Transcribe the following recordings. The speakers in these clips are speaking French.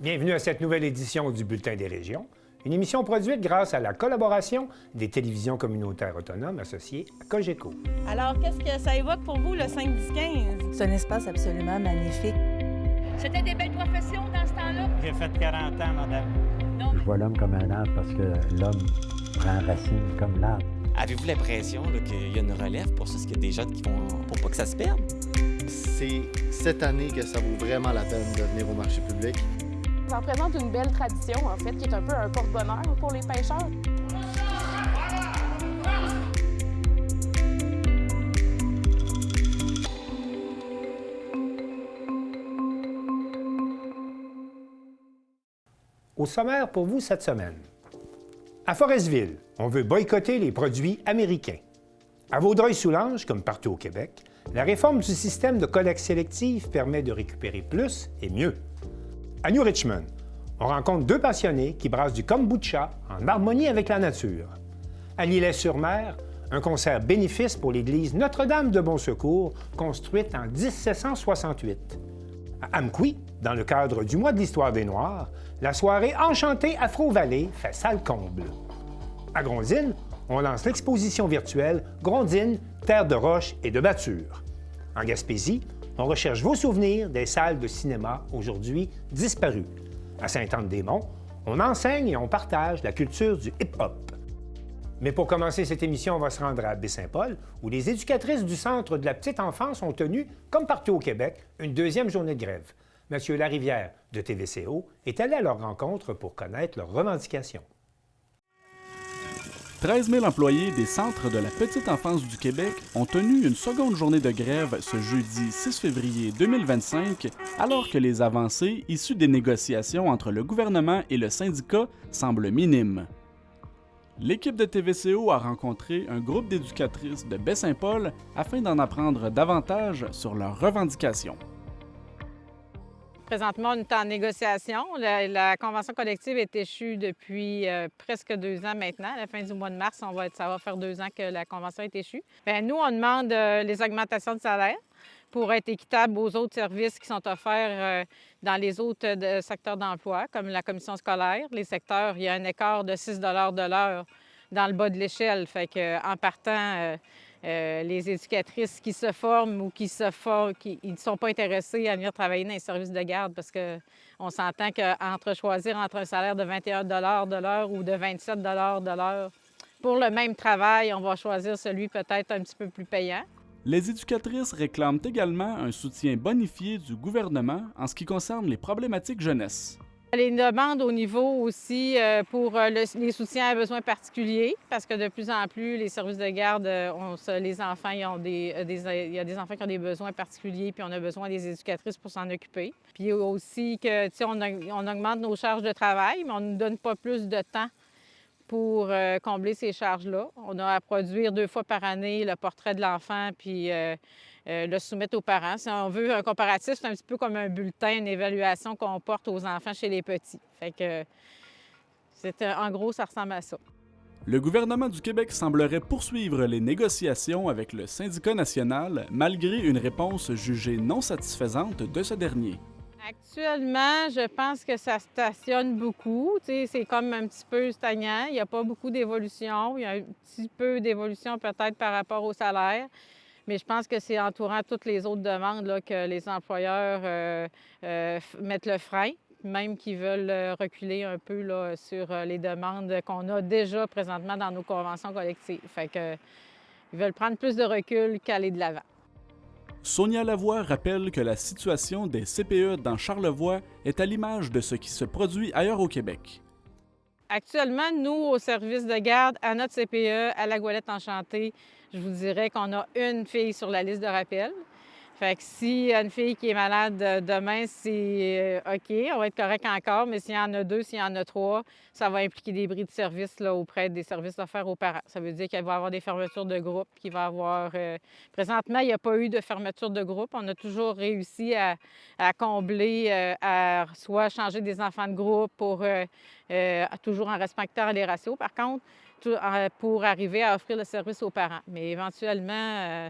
Bienvenue à cette nouvelle édition du Bulletin des régions, une émission produite grâce à la collaboration des télévisions communautaires autonomes associées à Cogeco. Alors, qu'est-ce que ça évoque pour vous, le 5-10-15? C'est un espace absolument magnifique. C'était des belles professions dans ce temps-là? J'ai fait 40 ans, madame. Donc, Je vois l'homme comme un arbre parce que l'homme prend racine comme l'arbre. Avez-vous l'impression qu'il y a une relève pour ça? Est-ce qu'il y a des gens qui vont pour pas que ça se perde? C'est cette année que ça vaut vraiment la peine de venir au marché public. Ça représente une belle tradition, en fait, qui est un peu un porte-bonheur pour les pêcheurs. Au sommaire pour vous cette semaine. À Forestville, on veut boycotter les produits américains. À Vaudreuil-Soulanges, comme partout au Québec, la réforme du système de collecte sélective permet de récupérer plus et mieux. À New Richmond, on rencontre deux passionnés qui brassent du kombucha en harmonie avec la nature. À L'Îlet-sur-Mer, un concert bénéfice pour l'église Notre-Dame de Bon Secours, construite en 1768. À Amqui, dans le cadre du mois de l'Histoire des Noirs, la soirée Enchantée Afro-Vallée fait salle comble. À Grondines, on lance l'exposition virtuelle Grondines, terre de roches et de battures. En Gaspésie, on recherche vos souvenirs des salles de cinéma aujourd'hui disparues. À Sainte-Anne-des-Monts, on enseigne et on partage la culture du hip-hop. Mais pour commencer cette émission, on va se rendre à Baie-Saint-Paul, où les éducatrices du Centre de la petite enfance ont tenu, comme partout au Québec, une deuxième journée de grève. Monsieur Larivière de TVCO est allé à leur rencontre pour connaître leurs revendications. 13 000 employés des Centres de la petite enfance du Québec ont tenu une seconde journée de grève ce jeudi 6 février 2025, alors que les avancées issues des négociations entre le gouvernement et le syndicat semblent minimes. L'équipe de TVCO a rencontré un groupe d'éducatrices de Baie-Saint-Paul afin d'en apprendre davantage sur leurs revendications. Présentement, on est en négociation. La convention collective est échue depuis presque 2 ans maintenant. À la fin du mois de mars, ça va faire 2 ans que la convention est échue. Bien, nous, on demande les augmentations de salaire pour être équitable aux autres services qui sont offerts dans les autres secteurs d'emploi, comme la commission scolaire. Les secteurs, il y a un écart de 6 de l'heure dans le bas de l'échelle. Fait qu'en partant, les éducatrices qui se forment ou qui ne sont pas intéressées à venir travailler dans les services de garde parce qu'on s'entend qu'entre choisir entre un salaire de 21 de l'heure ou de 27 de l'heure, pour le même travail, on va choisir celui peut-être un petit peu plus payant. Les éducatrices réclament également un soutien bonifié du gouvernement en ce qui concerne les problématiques jeunesse. Les demandes au niveau aussi pour les soutiens à besoins particuliers, parce que de plus en plus, les services de garde, les enfants, il y a des enfants qui ont des besoins particuliers, puis on a besoin des éducatrices pour s'en occuper. Puis aussi que, tu sais, on augmente nos charges de travail, mais on ne nous donne pas plus de temps pour combler ces charges-là. On a à produire 2 fois par année le portrait de l'enfant, puis le soumettre aux parents. Si on veut un comparatif, c'est un petit peu comme un bulletin, une évaluation qu'on porte aux enfants chez les petits. Fait que en gros, ça ressemble à ça. Le gouvernement du Québec semblerait poursuivre les négociations avec le syndicat national malgré une réponse jugée non satisfaisante de ce dernier. Actuellement, je pense que ça stationne beaucoup. Tu sais, c'est comme un petit peu stagnant. Il n'y a pas beaucoup d'évolution. Il y a un petit peu d'évolution peut-être par rapport au salaire. Mais je pense que c'est entourant toutes les autres demandes là, que les employeurs mettent le frein, même qu'ils veulent reculer un peu là, sur les demandes qu'on a déjà présentement dans nos conventions collectives. Fait que, ils veulent prendre plus de recul qu'aller de l'avant. Sonia Lavoie rappelle que la situation des CPE dans Charlevoix est à l'image de ce qui se produit ailleurs au Québec. Actuellement, nous, au service de garde, à notre CPE, à la Goélette Enchantée, je vous dirais qu'on a une fille sur la liste de rappel. Fait que si une fille qui est malade demain, c'est OK, on va être correct encore, mais s'il y en a 2, s'il y en a 3, ça va impliquer des bris de service là, auprès des services offerts aux parents. Ça veut dire qu'il va y avoir des fermetures de groupe, qu'il va y avoir... Présentement, il n'y a pas eu de fermeture de groupe. On a toujours réussi à combler, à soit changer des enfants de groupe pour toujours en respectant les ratios. Par contre, pour arriver à offrir le service aux parents. Mais éventuellement...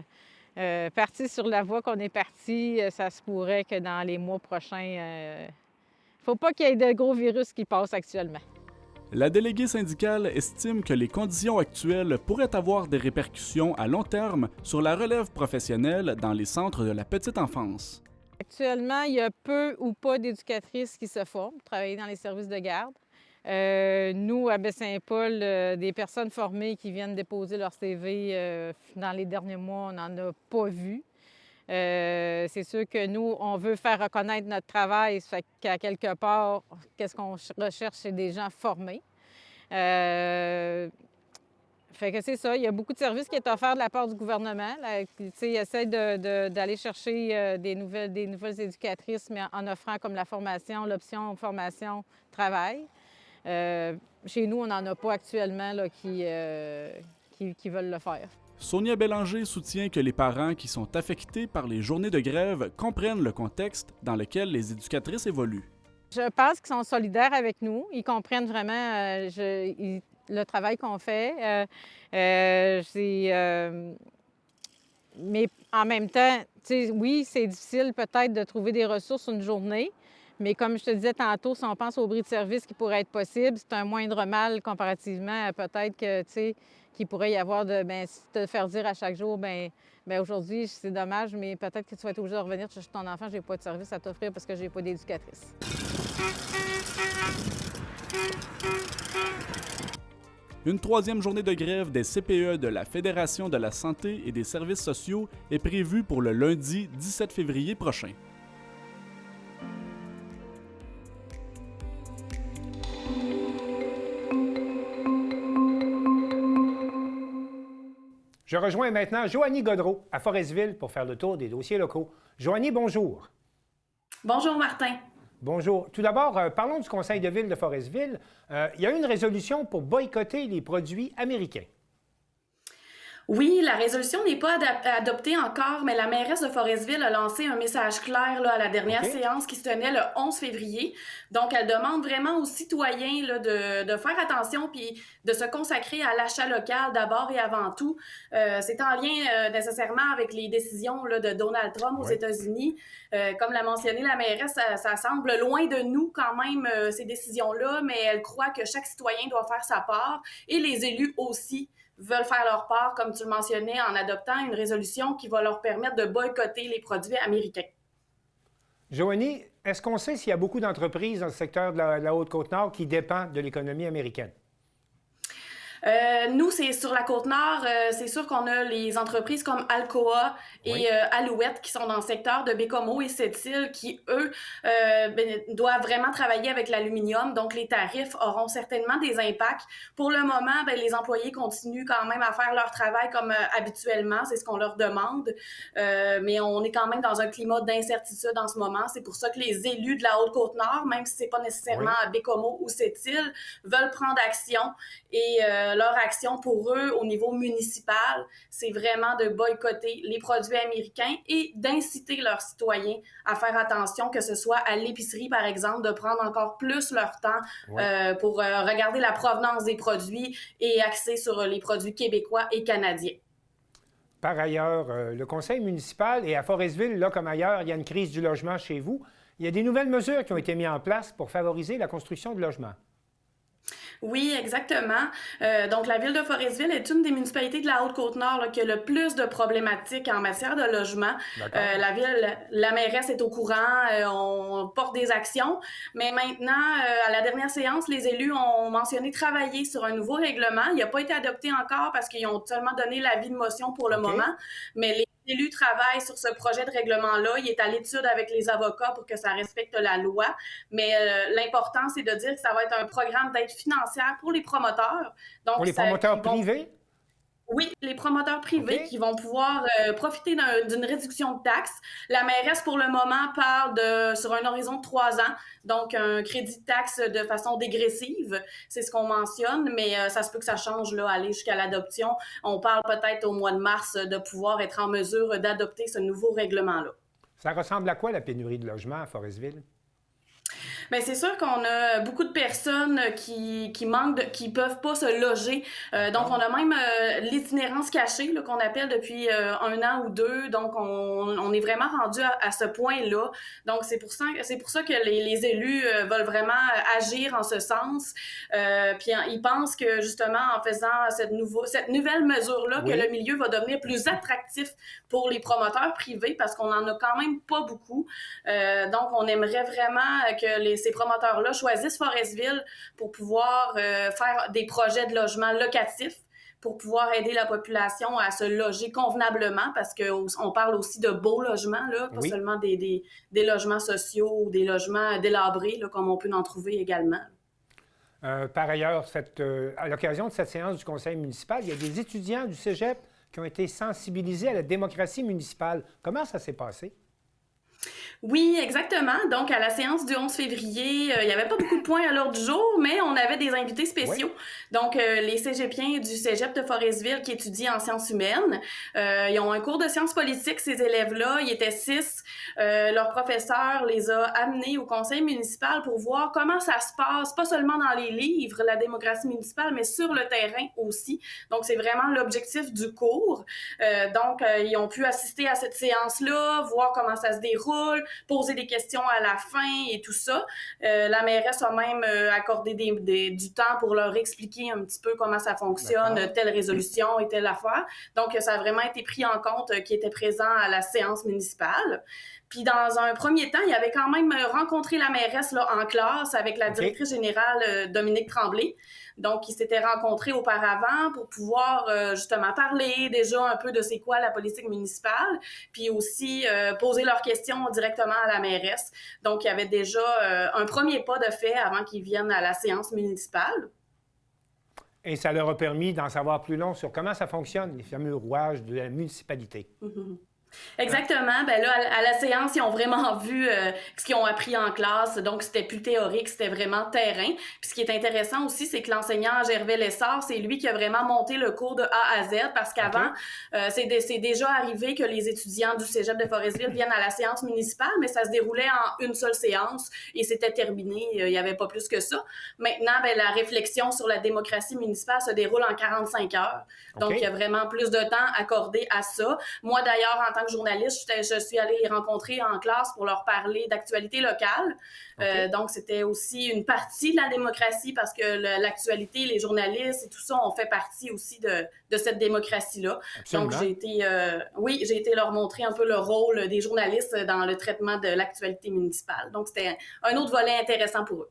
parti sur la voie qu'on est parti, ça se pourrait que dans les mois prochains, faut pas qu'il y ait de gros virus qui passent actuellement. La déléguée syndicale estime que les conditions actuelles pourraient avoir des répercussions à long terme sur la relève professionnelle dans les centres de la petite enfance. Actuellement, il y a peu ou pas d'éducatrices qui se forment pour travailler dans les services de garde. Nous, à Baie-Saint-Paul, des personnes formées qui viennent déposer leur CV dans les derniers mois, on n'en a pas vu. C'est sûr que nous, on veut faire reconnaître notre travail, ça fait qu'à quelque part, qu'est-ce qu'on recherche, c'est des gens formés. Fait que c'est ça, il y a beaucoup de services qui est offert de la part du gouvernement. Ils essaient d'aller chercher des nouvelles éducatrices, mais en offrant comme la formation, l'option formation-travail. Chez nous, on n'en a pas actuellement là, qui veulent le faire. Sonia Bélanger soutient que les parents qui sont affectés par les journées de grève comprennent le contexte dans lequel les éducatrices évoluent. Je pense qu'ils sont solidaires avec nous. Ils comprennent vraiment le travail qu'on fait. Mais en même temps, oui, c'est difficile peut-être de trouver des ressources une journée. Mais comme je te disais tantôt, si on pense au bris de service qui pourrait être possible, c'est un moindre mal comparativement à peut-être que, qu'il pourrait y avoir de faire dire à chaque jour, aujourd'hui, c'est dommage, mais peut-être que tu vas être obligé de revenir chercher ton enfant, j'ai pas de service à t'offrir parce que j'ai pas d'éducatrice. Une troisième journée de grève des CPE de la Fédération de la santé et des services sociaux est prévue pour le lundi 17 février prochain. Je rejoins maintenant Joanie Godreau à Forestville pour faire le tour des dossiers locaux. Joanie, bonjour. Bonjour, Martin. Bonjour. Tout d'abord, parlons du conseil de ville de Forestville. Il y a eu une résolution pour boycotter les produits américains. Oui, la résolution n'est pas adoptée encore, mais la mairesse de Forestville a lancé un message clair là, à la dernière séance qui se tenait le 11 février. Donc, elle demande vraiment aux citoyens là, de faire attention puis de se consacrer à l'achat local d'abord et avant tout. C'est en lien nécessairement avec les décisions là, de Donald Trump aux États-Unis. Comme l'a mentionné la mairesse, ça semble loin de nous quand même, ces décisions-là, mais elle croit que chaque citoyen doit faire sa part et les élus aussi veulent faire leur part, comme tu le mentionnais, en adoptant une résolution qui va leur permettre de boycotter les produits américains. Joanie, est-ce qu'on sait s'il y a beaucoup d'entreprises dans le secteur de la Haute-Côte-Nord qui dépendent de l'économie américaine? Nous, c'est sur la Côte-Nord, c'est sûr qu'on a les entreprises comme Alcoa et Alouette qui sont dans le secteur de Bécomo et Sept-Îles qui, eux, doivent vraiment travailler avec l'aluminium. Donc, les tarifs auront certainement des impacts. Pour le moment, les employés continuent quand même à faire leur travail comme habituellement. C'est ce qu'on leur demande. Mais on est quand même dans un climat d'incertitude en ce moment. C'est pour ça que les élus de la Haute-Côte-Nord, même si c'est pas nécessairement à Bécomo ou Sept-Îles, veulent prendre action et leur action pour eux au niveau municipal, c'est vraiment de boycotter les produits américains et d'inciter leurs citoyens à faire attention, que ce soit à l'épicerie, par exemple, de prendre encore plus leur temps pour regarder la provenance des produits et axer sur les produits québécois et canadiens. Par ailleurs, le conseil municipal et à Forestville, là comme ailleurs, il y a une crise du logement chez vous. Il y a des nouvelles mesures qui ont été mises en place pour favoriser la construction de logements. Oui, exactement. Donc, la ville de Forestville est une des municipalités de la Haute-Côte-Nord là, qui a le plus de problématiques en matière de logement. La mairesse est au courant, on porte des actions, mais maintenant, à la dernière séance, les élus ont mentionné travailler sur un nouveau règlement. Il n'a pas été adopté encore parce qu'ils ont seulement donné l'avis de motion pour le moment, mais les élus travaillent sur ce projet de règlement-là. Il est à l'étude avec les avocats pour que ça respecte la loi. Mais l'important, c'est de dire que ça va être un programme d'aide financière pour les promoteurs. Donc, pour les promoteurs privés? Oui, les promoteurs privés qui vont pouvoir profiter d'une réduction de taxes. La mairesse, pour le moment, parle sur un horizon de 3 ans, donc un crédit de taxe de façon dégressive. C'est ce qu'on mentionne, mais ça se peut que ça change, là, aller jusqu'à l'adoption. On parle peut-être au mois de mars de pouvoir être en mesure d'adopter ce nouveau règlement-là. Ça ressemble à quoi, la pénurie de logements à Forestville? Bien, c'est sûr qu'on a beaucoup de personnes qui manquent, qui peuvent pas se loger. Donc, on a même l'itinérance cachée là, qu'on appelle depuis 1 an ou 2. Donc, on est vraiment rendu à ce point-là. Donc, c'est pour ça que les élus veulent vraiment agir en ce sens. Puis, ils pensent que, justement, en faisant cette nouvelle mesure-là, que le milieu va devenir plus attractif pour les promoteurs privés parce qu'on en a quand même pas beaucoup. Donc, on aimerait vraiment que ces promoteurs-là choisissent Forestville pour pouvoir faire des projets de logement locatifs pour pouvoir aider la population à se loger convenablement parce qu'on parle aussi de beaux logements, là, pas seulement des logements sociaux ou des logements délabrés, là, comme on peut en trouver également. Par ailleurs, à l'occasion de cette séance du conseil municipal, il y a des étudiants du cégep qui ont été sensibilisés à la démocratie municipale. Comment ça s'est passé? Oui, exactement. Donc, à la séance du 11 février, il n'y avait pas beaucoup de points à l'ordre du jour, mais on avait des invités spéciaux. Donc, les cégepiens du cégep de Forestville qui étudient en sciences humaines. Ils ont un cours de sciences politiques, ces élèves-là. Ils étaient 6. Leur professeur les a amenés au conseil municipal pour voir comment ça se passe, pas seulement dans les livres, la démocratie municipale, mais sur le terrain aussi. Donc, c'est vraiment l'objectif du cours. Donc, ils ont pu assister à cette séance-là, voir comment ça se déroule, poser des questions à la fin et tout ça. La mairesse a même accordé du temps pour leur expliquer un petit peu comment ça fonctionne, telle résolution et telle affaire. Donc, ça a vraiment été pris en compte qui était présent à la séance municipale. Puis, dans un premier temps, il avait quand même rencontré la mairesse là, en classe avec la directrice générale Dominique Tremblay. Donc, ils s'étaient rencontrés auparavant pour pouvoir justement parler déjà un peu de c'est quoi la politique municipale, puis aussi poser leurs questions directement à la mairesse. Donc, il y avait déjà un premier pas de fait avant qu'ils viennent à la séance municipale. Et ça leur a permis d'en savoir plus long sur comment ça fonctionne, les fameux rouages de la municipalité. Exactement. Ben là, à la séance, ils ont vraiment vu ce qu'ils ont appris en classe. Donc, c'était plus théorique, c'était vraiment terrain. Puis, ce qui est intéressant aussi, c'est que l'enseignant Gervais Lessard, c'est lui qui a vraiment monté le cours de A à Z parce qu'avant, c'est déjà arrivé que les étudiants du cégep de Forestville viennent à la séance municipale, mais ça se déroulait en une seule séance et c'était terminé. Il n'y avait pas plus que ça. Maintenant, ben, la réflexion sur la démocratie municipale se déroule en 45 heures. Donc, il y a vraiment plus de temps accordé à ça. Moi, d'ailleurs, en tant que journaliste, je suis allée les rencontrer en classe pour leur parler d'actualité locale. Donc, c'était aussi une partie de la démocratie parce que l'actualité, les journalistes et tout ça, on fait partie aussi de cette démocratie-là. Absolument. Donc, j'ai été leur montrer un peu le rôle des journalistes dans le traitement de l'actualité municipale. Donc, c'était un autre volet intéressant pour eux.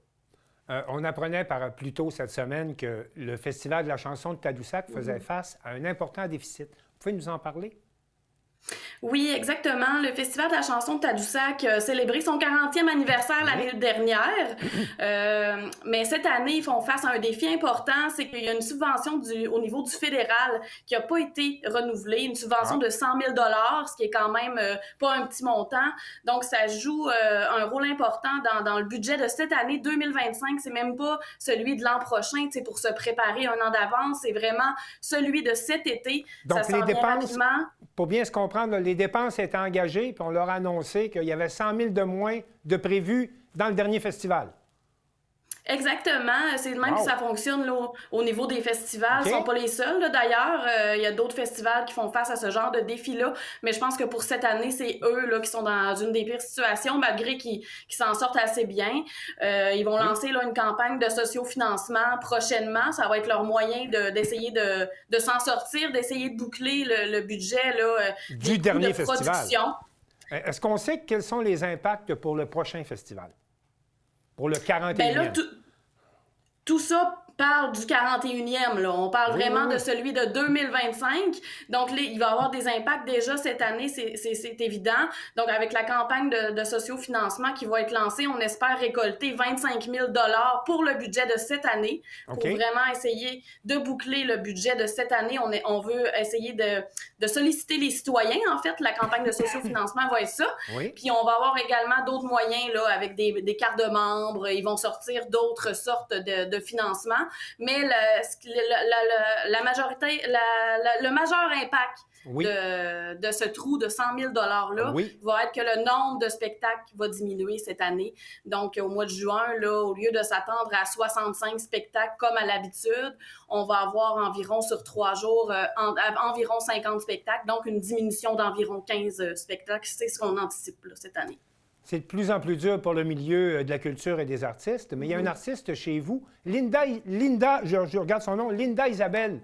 On apprenait plus tôt cette semaine que le Festival de la chanson de Tadoussac faisait face à un important déficit. Vous pouvez nous en parler? Oui, exactement. Le Festival de la chanson de Tadoussac a célébré son 40e anniversaire l'année dernière. Mais cette année, ils font face à un défi important, c'est qu'il y a une subvention au niveau du fédéral qui n'a pas été renouvelée, une subvention de 100 000 $, ce qui est quand même pas un petit montant. Donc, ça joue un rôle important dans le budget de cette année 2025. C'est même pas celui de l'an prochain, pour se préparer un an d'avance. C'est vraiment celui de cet été. Donc, ça les dépenses, pour bien se comprendre, les dépenses étaient engagées, puis on leur a annoncé qu'il y avait 100 000 de moins de prévus dans le dernier festival. Exactement. C'est de même que ça fonctionne là, au niveau des festivals. Ils ne sont pas les seuls, là, d'ailleurs. Il y a d'autres festivals qui font face à ce genre de défi-là. Mais je pense que pour cette année, c'est eux là, qui sont dans une des pires situations, malgré qu'ils s'en sortent assez bien. Ils vont lancer là, une campagne de sociofinancement prochainement. Ça va être leur moyen d'essayer de s'en sortir, d'essayer de boucler le budget là, du dernier festival. Production. Est-ce qu'on sait quels sont les impacts pour le prochain festival? Pour le 41e. Ben là, tout ça parle du 41e. Là. On parle vraiment de celui de 2025. Donc, il va y avoir des impacts déjà cette année, c'est évident. Donc, avec la campagne de sociofinancement qui va être lancée, on espère récolter 25 000 $ pour le budget de cette année. Pour vraiment essayer de boucler le budget de cette année. On veut essayer de solliciter les citoyens. En fait, la campagne de sociofinancement va être ça. Puis, on va avoir également d'autres moyens là, avec des cartes de membres. Ils vont sortir d'autres sortes de financements. mais la majorité, le majeur impact de ce trou de 100 000 $-là va être que le nombre de spectacles va diminuer cette année. Donc, au mois de juin, là, au lieu de s'attendre à 65 spectacles comme à l'habitude, on va avoir environ sur 3 jours, environ 50 spectacles, donc une diminution d'environ 15 spectacles. C'est ce qu'on anticipe là, cette année. C'est de plus en plus dur pour le milieu de la culture et des artistes, mais il y a un artiste chez vous, Linda, je regarde son nom, Linda Isabelle,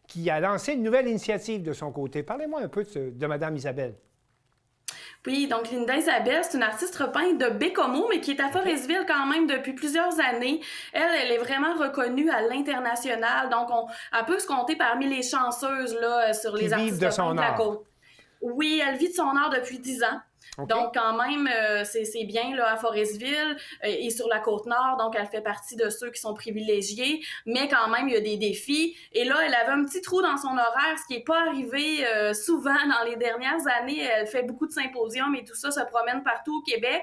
qui a lancé une nouvelle initiative de son côté. Parlez-moi un peu de Mme Isabelle. Oui, donc Linda Isabelle, c'est une artiste peintre de Bécomo, mais qui est à Forestville quand même depuis plusieurs années. Elle est vraiment reconnue à l'international, donc elle peut se compter parmi les chanceuses là, sur les artistes de la côte. Oui, elle vit de son art depuis 10 ans. Okay. Donc, quand même, c'est bien là, à Forestville et sur la Côte-Nord. Donc, elle fait partie de ceux qui sont privilégiés. Mais quand même, il y a des défis. Et là, elle avait un petit trou dans son horaire, ce qui n'est pas arrivé souvent dans les dernières années. Elle fait beaucoup de symposiums et tout ça, se promène partout au Québec.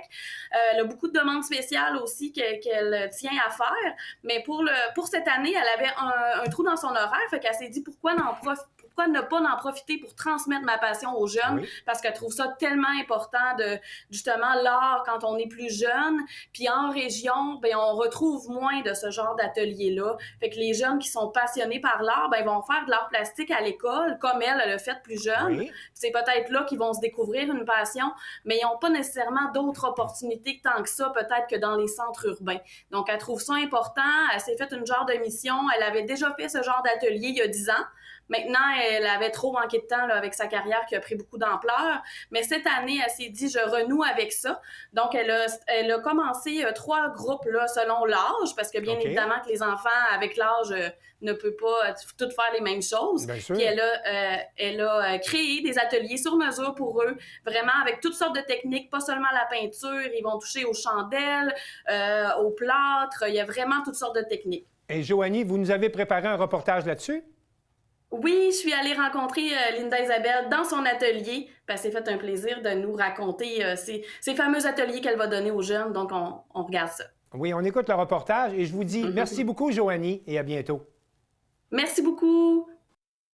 Elle a beaucoup de demandes spéciales aussi qu'elle tient à faire. Mais pour cette année, elle avait un trou dans son horaire. Fait qu'elle s'est dit, pourquoi ne pas en profiter pour transmettre ma passion aux jeunes, parce qu'elle trouve ça tellement important de, justement, l'art quand on est plus jeune. Puis en région, ben on retrouve moins de ce genre d'atelier-là. Fait que les jeunes qui sont passionnés par l'art, ben vont faire de l'art plastique à l'école, comme elle le fait plus jeune. Oui. C'est peut-être là qu'ils vont se découvrir une passion, mais ils n'ont pas nécessairement d'autres opportunités tant que ça, peut-être que dans les centres urbains. Donc, elle trouve ça important. Elle s'est fait une genre de mission. Elle avait déjà fait ce genre d'atelier il y a 10 ans. Maintenant, elle avait trop manqué de temps là, avec sa carrière qui a pris beaucoup d'ampleur. Mais cette année, elle s'est dit, je renoue avec ça. Donc, elle a commencé 3 groupes là, selon l'âge, parce que bien évidemment que les enfants avec l'âge ne peuvent pas tout faire les mêmes choses. Puis elle a créé des ateliers sur mesure pour eux, vraiment avec toutes sortes de techniques, pas seulement la peinture, ils vont toucher aux chandelles, au plâtre, il y a vraiment toutes sortes de techniques. Et Joanie, vous nous avez préparé un reportage là-dessus? Oui, je suis allée rencontrer Linda Isabelle dans son atelier. Elle s'est fait un plaisir de nous raconter ces fameux ateliers qu'elle va donner aux jeunes. Donc, on regarde ça. Oui, on écoute le reportage et je vous dis merci beaucoup, Joanie, et à bientôt. Merci beaucoup.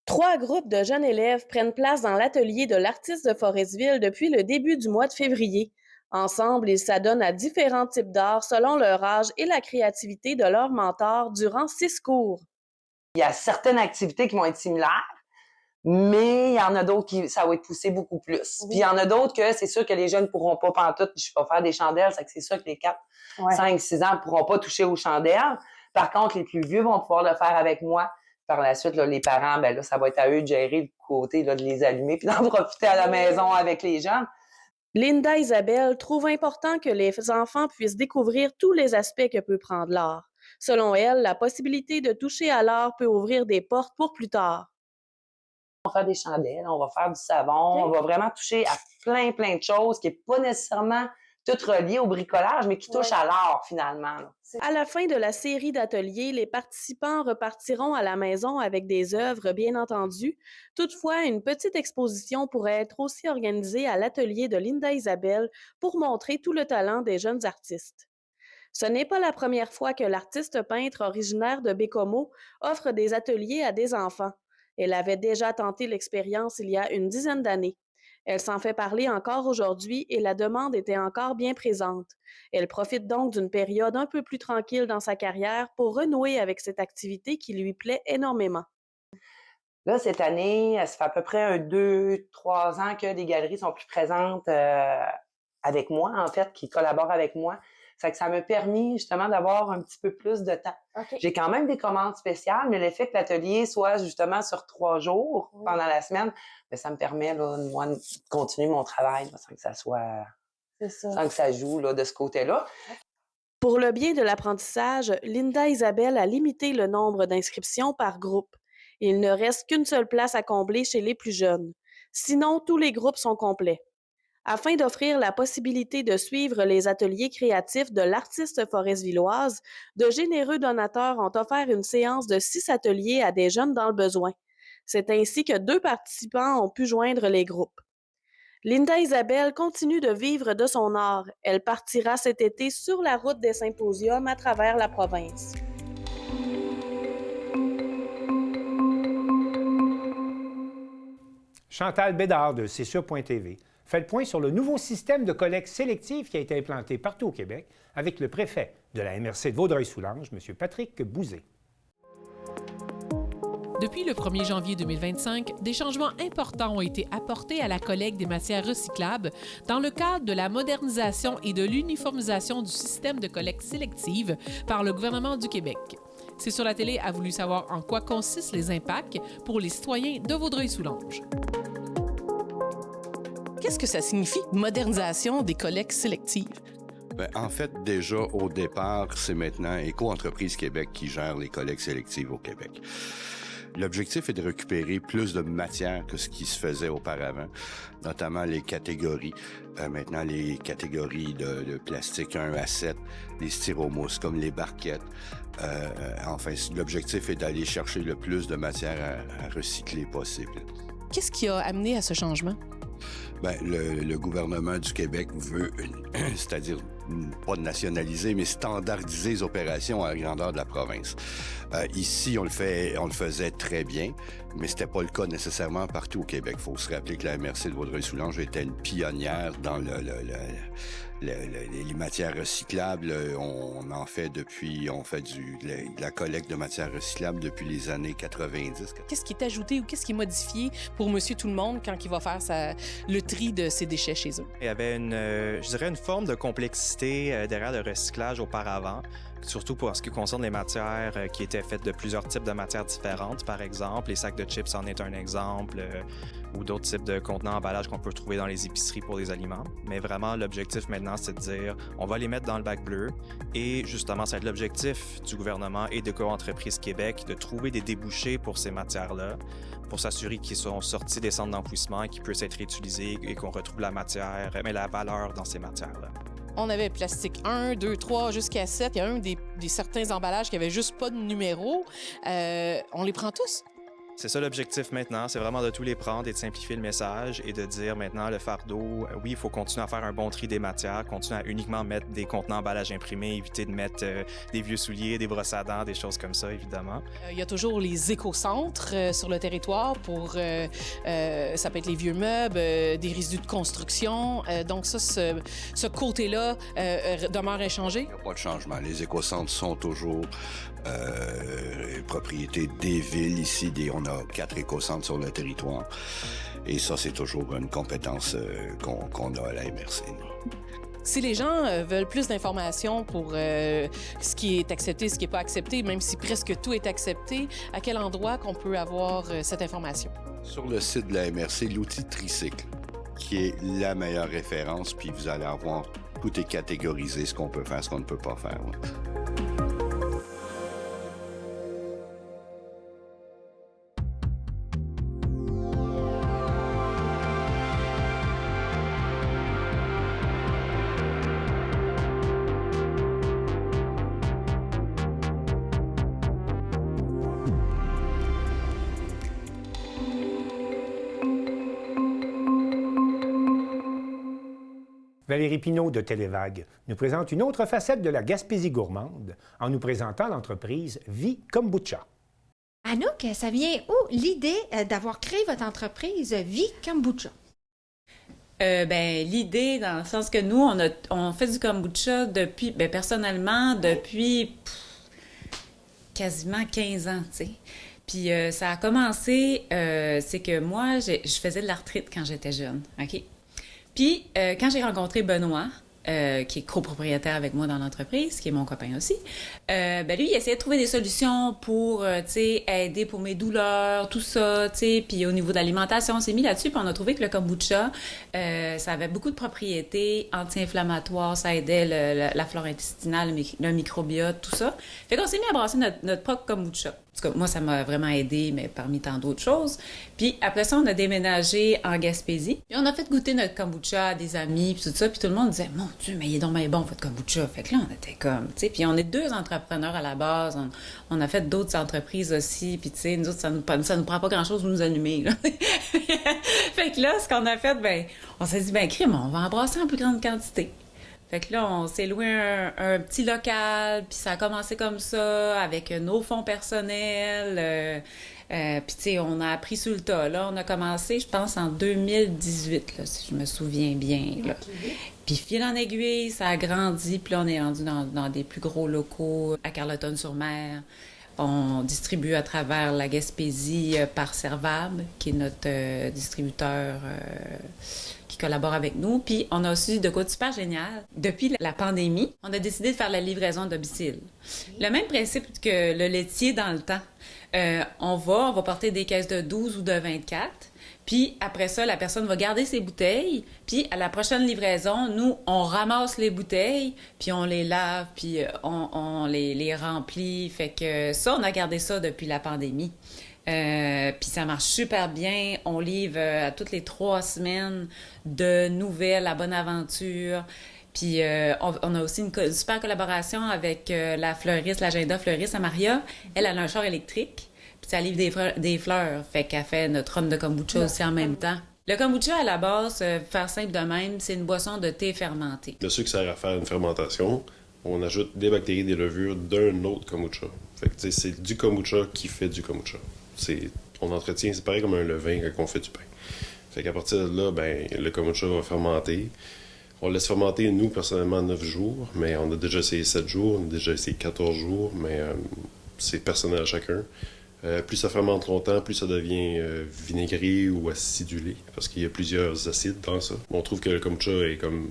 3 groupes de jeunes élèves prennent place dans l'atelier de l'artiste de Forestville depuis le début du mois de février. Ensemble, ils s'adonnent à différents types d'art selon leur âge et la créativité de leur mentor durant 6 cours. Il y a certaines activités qui vont être similaires, mais il y en a d'autres qui ça va être poussé beaucoup plus. Oui. Puis il y en a d'autres que c'est sûr que les jeunes ne pourront pas pantoute. Je vais faire des chandelles, c'est sûr que les 4, 5, 6 ans ne pourront pas toucher aux chandelles. Par contre, les plus vieux vont pouvoir le faire avec moi. Par la suite, là, les parents, ben là, ça va être à eux de gérer le côté là, de les allumer puis d'en profiter à la maison avec les jeunes. Linda Isabelle trouve important que les enfants puissent découvrir tous les aspects que peut prendre l'art. Selon elle, la possibilité de toucher à l'art peut ouvrir des portes pour plus tard. On va faire des chandelles, on va faire du savon, on va vraiment toucher à plein de choses qui n'est pas nécessairement tout relié au bricolage, mais qui touchent à l'art finalement. À la fin de la série d'ateliers, les participants repartiront à la maison avec des œuvres, bien entendu. Toutefois, une petite exposition pourrait être aussi organisée à l'atelier de Linda Isabelle pour montrer tout le talent des jeunes artistes. Ce n'est pas la première fois que l'artiste peintre originaire de Bécomo offre des ateliers à des enfants. Elle avait déjà tenté l'expérience il y a une dizaine d'années. Elle s'en fait parler encore aujourd'hui et la demande était encore bien présente. Elle profite donc d'une période un peu plus tranquille dans sa carrière pour renouer avec cette activité qui lui plaît énormément. Là, cette année, ça fait à peu près 2-3 ans que les galeries sont plus présentes avec moi, en fait, qui collaborent avec moi. Ça m'a permis justement d'avoir un petit peu plus de temps. Okay. J'ai quand même des commandes spéciales, mais le fait que l'atelier soit justement sur 3 jours pendant la semaine, bien, ça me permet là, moi, de continuer mon travail là, sans que ça soit... sans que ça joue là, de ce côté-là. Pour le bien de l'apprentissage, Linda Isabelle a limité le nombre d'inscriptions par groupe. Il ne reste qu'une seule place à combler chez les plus jeunes. Sinon, tous les groupes sont complets. Afin d'offrir la possibilité de suivre les ateliers créatifs de l'artiste foresvilloise, de généreux donateurs ont offert une séance de 6 ateliers à des jeunes dans le besoin. C'est ainsi que 2 participants ont pu joindre les groupes. Linda Isabelle continue de vivre de son art. Elle partira cet été sur la route des symposiums à travers la province. Chantal Bédard de C'est sûr.tv fait le point sur le nouveau système de collecte sélective qui a été implanté partout au Québec avec le préfet de la MRC de Vaudreuil-Soulanges, M. Patrick Bouzé. Depuis le 1er janvier 2025, des changements importants ont été apportés à la collecte des matières recyclables dans le cadre de la modernisation et de l'uniformisation du système de collecte sélective par le gouvernement du Québec. C'est sur la télé a voulu savoir en quoi consistent les impacts pour les citoyens de Vaudreuil-Soulanges. Qu'est-ce que ça signifie, modernisation des collectes sélectives? Bien, en fait, déjà, au départ, c'est maintenant Éco-entreprise Québec qui gère les collectes sélectives au Québec. L'objectif est de récupérer plus de matière que ce qui se faisait auparavant, notamment les catégories. Maintenant, les catégories de plastique 1 à 7, les styromousses, comme les barquettes. Enfin, l'objectif est d'aller chercher le plus de matière à recycler possible. Qu'est-ce qui a amené à ce changement? Bien, le gouvernement du Québec veut, c'est-à-dire pas de nationaliser, mais standardiser les opérations à la grandeur de la province. Ici, on le faisait très bien, mais c'était pas le cas nécessairement partout au Québec. Il faut se rappeler que la MRC de Vaudreuil-Soulanges était une pionnière dans les matières recyclables. On fait de la collecte de matières recyclables depuis les années 90. Qu'est-ce qui est ajouté ou qu'est-ce qui est modifié pour Monsieur Tout-le-Monde quand il va faire le tri de ses déchets chez eux? Il y avait une forme de complexité derrière le recyclage auparavant, surtout pour ce qui concerne les matières qui étaient faites de plusieurs types de matières différentes, par exemple. Les sacs de chips en est un exemple, ou d'autres types de contenants emballages qu'on peut trouver dans les épiceries pour les aliments. Mais vraiment, l'objectif maintenant, c'est de dire, on va les mettre dans le bac bleu. Et justement, ça va être l'objectif du gouvernement et d'Éco-entreprise Québec de trouver des débouchés pour ces matières-là, pour s'assurer qu'ils sont sortis des centres d'enfouissement et qu'ils puissent être réutilisés et qu'on retrouve la matière, mais la valeur dans ces matières-là. On avait plastique 1, 2, 3, jusqu'à 7. Il y a des certains emballages qui n'avaient juste pas de numéro. On les prend tous? C'est ça l'objectif maintenant, c'est vraiment de tous les prendre et de simplifier le message et de dire maintenant le fardeau, oui, il faut continuer à faire un bon tri des matières, continuer à uniquement mettre des contenants emballages imprimés, éviter de mettre des vieux souliers, des brosses à dents, des choses comme ça, évidemment. Il y a toujours les éco-centres sur le territoire pour, ça peut être les vieux meubles, des résidus de construction. Donc ça, ce côté-là demeure inchangé. Il n'y a pas de changement. Les éco-centres sont toujours propriété des villes ici. On a 4 éco-centres sur le territoire. Et ça, c'est toujours une compétence qu'on a à la MRC. Si les gens veulent plus d'informations pour ce qui est accepté, ce qui n'est pas accepté, même si presque tout est accepté, à quel endroit qu'on peut avoir cette information? Sur le site de la MRC, l'outil Tricycle, qui est la meilleure référence, puis vous allez avoir, tout est catégorisé, ce qu'on peut faire, ce qu'on ne peut pas faire. Ouais. Valérie Pinault de Télévague nous présente une autre facette de la Gaspésie gourmande en nous présentant l'entreprise Vie Kombucha. Anouk, ça vient où l'idée d'avoir créé votre entreprise Vie Kombucha? L'idée, dans le sens que nous, on fait du kombucha depuis, personnellement, depuis quasiment 15 ans, tu sais. Puis ça a commencé, c'est que moi, je faisais de l'arthrite quand j'étais jeune, OK? Puis, quand j'ai rencontré Benoît, qui est copropriétaire avec moi dans l'entreprise, qui est mon copain aussi, lui, il essayait de trouver des solutions pour, aider pour mes douleurs, tout ça, puis au niveau de l'alimentation, on s'est mis là-dessus, puis on a trouvé que le kombucha, ça avait beaucoup de propriétés anti-inflammatoires, ça aidait la flore intestinale, le microbiote, tout ça. Fait qu'on s'est mis à brasser notre propre kombucha. En tout cas, moi, ça m'a vraiment aidé, mais parmi tant d'autres choses. Puis après ça, on a déménagé en Gaspésie. Puis on a fait goûter notre kombucha à des amis, puis tout ça. Puis tout le monde disait, mon Dieu, mais il est donc bien bon, votre kombucha. Fait que là, on était comme, tu sais. Puis on est 2 entrepreneurs à la base. On a fait d'autres entreprises aussi. Puis tu sais, nous autres, ça nous prend pas grand-chose de nous allumer, là. Fait que là, ce qu'on a fait, on s'est dit, crime, on va en brasser en plus grande quantité. Fait que là, on s'est loué un petit local, puis ça a commencé comme ça, avec nos fonds personnels. Puis, tu sais, on a appris sur le tas. Là, on a commencé, je pense, en 2018, là, si je me souviens bien. Là. Puis, fil en aiguille, ça a grandi. Puis là, on est rendu dans des plus gros locaux à Carleton-sur-Mer. On distribue à travers la Gaspésie par Servab, qui est notre distributeur qui collabore avec nous. Puis, on a aussi de quoi super génial. Depuis la pandémie, on a décidé de faire la livraison à domicile. Le même principe que le laitier dans le temps. On va porter des caisses de 12 ou de 24. Puis après ça, la personne va garder ses bouteilles. Puis à la prochaine livraison, nous, on ramasse les bouteilles, puis on les lave, puis on les remplit. Fait que ça, on a gardé ça depuis la pandémie. Puis ça marche super bien. On livre à toutes les 3 semaines de nouvelles à bonne aventure. Puis on a aussi une super collaboration avec la fleuriste, l'agenda fleuriste à Maria. Elle a un char électrique, puis ça livre des fleurs. Fait qu'elle fait notre rhum de kombucha aussi en même temps. Le kombucha, à la base, faire simple de même, c'est une boisson de thé fermenté. Le sucre sert à faire une fermentation. On ajoute des bactéries, des levures d'un autre kombucha. Fait que c'est du kombucha qui fait du kombucha. On entretient, c'est pareil comme un levain quand on fait du pain. Fait qu'à partir de là, ben, le kombucha va fermenter. On laisse fermenter, nous, personnellement, 9 jours, mais on a déjà essayé 7 jours, on a déjà essayé 14 jours, mais c'est personnel à chacun. Plus ça fermente longtemps, plus ça devient vinaigré ou acidulé, parce qu'il y a plusieurs acides dans ça. On trouve que le kombucha est comme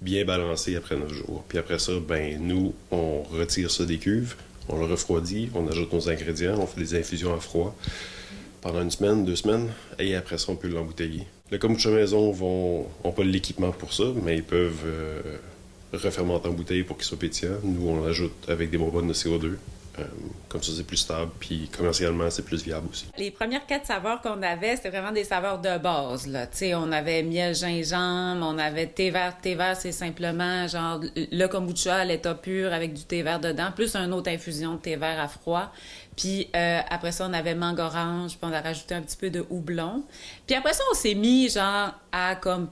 bien balancé après 9 jours. Puis après ça, ben nous, on retire ça des cuves, on le refroidit, on ajoute nos ingrédients, on fait des infusions à froid pendant 1 semaine, 2 semaines, et après ça, on peut l'embouteiller. Le kombucha maison n'ont pas l'équipement pour ça, mais ils peuvent refermenter en bouteille pour qu'il soit pétillant. Nous, on l'ajoute avec des bonbonnes de CO2. Comme ça, c'est plus stable, puis commercialement, c'est plus viable aussi. Les premières 4 saveurs qu'on avait, c'était vraiment des saveurs de base, là. Tu sais, on avait miel, gingembre, on avait thé vert. Thé vert, c'est simplement, genre, le kombucha à l'état pur avec du thé vert dedans, plus une autre infusion de thé vert à froid. Puis après ça, on avait mangue orange, puis on a rajouté un petit peu de houblon. Puis après ça, on s'est mis, genre, à comme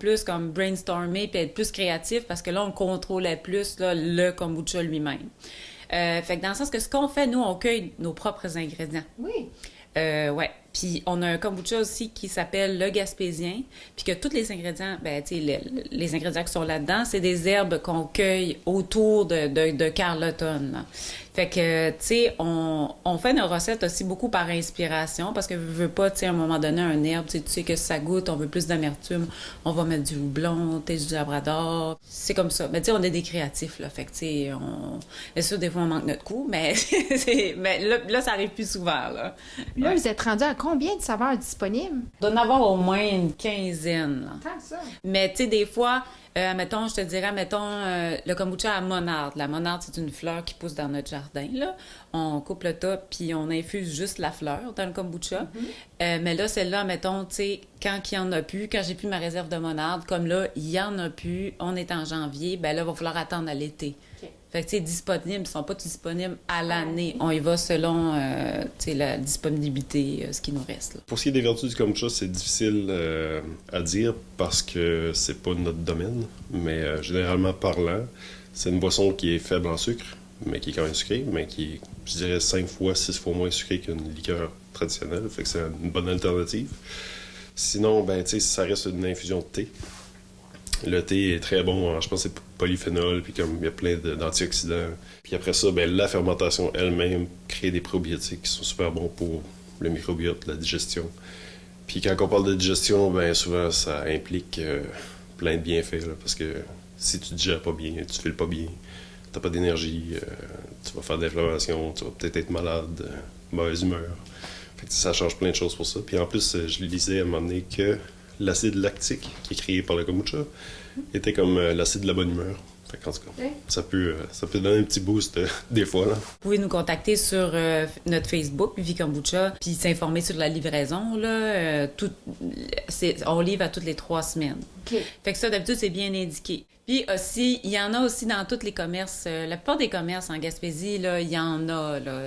brainstormer, puis être plus créatif, parce que là, on contrôlait plus, là, le kombucha lui-même. Fait que dans le sens que ce qu'on fait, nous, on cueille nos propres ingrédients. Oui. Ouais. Puis on a un kombucha aussi qui s'appelle le Gaspésien, puis que tous les ingrédients, ben tu sais, les ingrédients qui sont là-dedans, c'est des herbes qu'on cueille autour de Carleton. Là. Fait que, tu sais, on fait nos recettes aussi beaucoup par inspiration, parce que je veux pas, tu sais, à un moment donné, un herbe, tu sais que ça goûte, on veut plus d'amertume, on va mettre du houblon, du labrador, c'est comme ça. Mais tu sais, on est des créatifs, là, fait que, tu sais, bien sûr, des fois, on manque notre coup, mais, mais là, ça arrive plus souvent, là. Là, vous êtes rendu à combien de saveurs disponibles? Il doit en avoir au moins une 15aine, là. Tant que ça. Mais, tu sais, des fois... je te dirais, le kombucha à monarde. La monarde, c'est une fleur qui pousse dans notre jardin, là. On coupe le top, puis on infuse juste la fleur dans le kombucha. Mais là, celle-là, mettons, tu sais, quand il y en a plus, quand j'ai plus ma réserve de monarde, comme là, il y en a plus, on est en janvier, ben là, il va falloir attendre à l'été. Okay. Fait que, tu sais, disponibles, ils sont pas disponibles à l'année. On y va selon, tu sais, la disponibilité, ce qui nous reste, là. Pour ce qui est des vertus du kombucha, c'est difficile à dire parce que c'est pas notre domaine, mais généralement parlant, c'est une boisson qui est faible en sucre, mais qui est quand même sucrée, mais qui est, je dirais, 5 fois, 6 fois moins sucrée qu'une liqueur traditionnelle, fait que c'est une bonne alternative. Sinon, ben, tu sais, ça reste une infusion de thé. Le thé est très bon, je pense que c'est polyphénol, puis comme il y a plein d'antioxydants. Puis après ça, ben, la fermentation elle-même crée des probiotiques qui sont super bons pour le microbiote, la digestion. Puis quand on parle de digestion, ben souvent ça implique plein de bienfaits, là, parce que si tu digères pas bien, tu files pas bien, t'as pas d'énergie, tu vas faire de l'inflammation, tu vas peut-être être malade, mauvaise humeur. Fait que ça change plein de choses pour ça. Puis en plus, je lisais à un moment donné que l'acide lactique qui est créé par le kombucha était comme l'acide de la bonne humeur. Fait qu'en tout cas, ça peut donner un petit boost des fois, là. Vous pouvez nous contacter sur notre Facebook, Vie Kombucha, puis s'informer sur la livraison, là. On livre à toutes les 3 semaines. Okay. Fait que ça, d'habitude, c'est bien indiqué. Puis aussi, il y en a aussi dans tous les commerces. La plupart des commerces en Gaspésie, là, il y en a, là.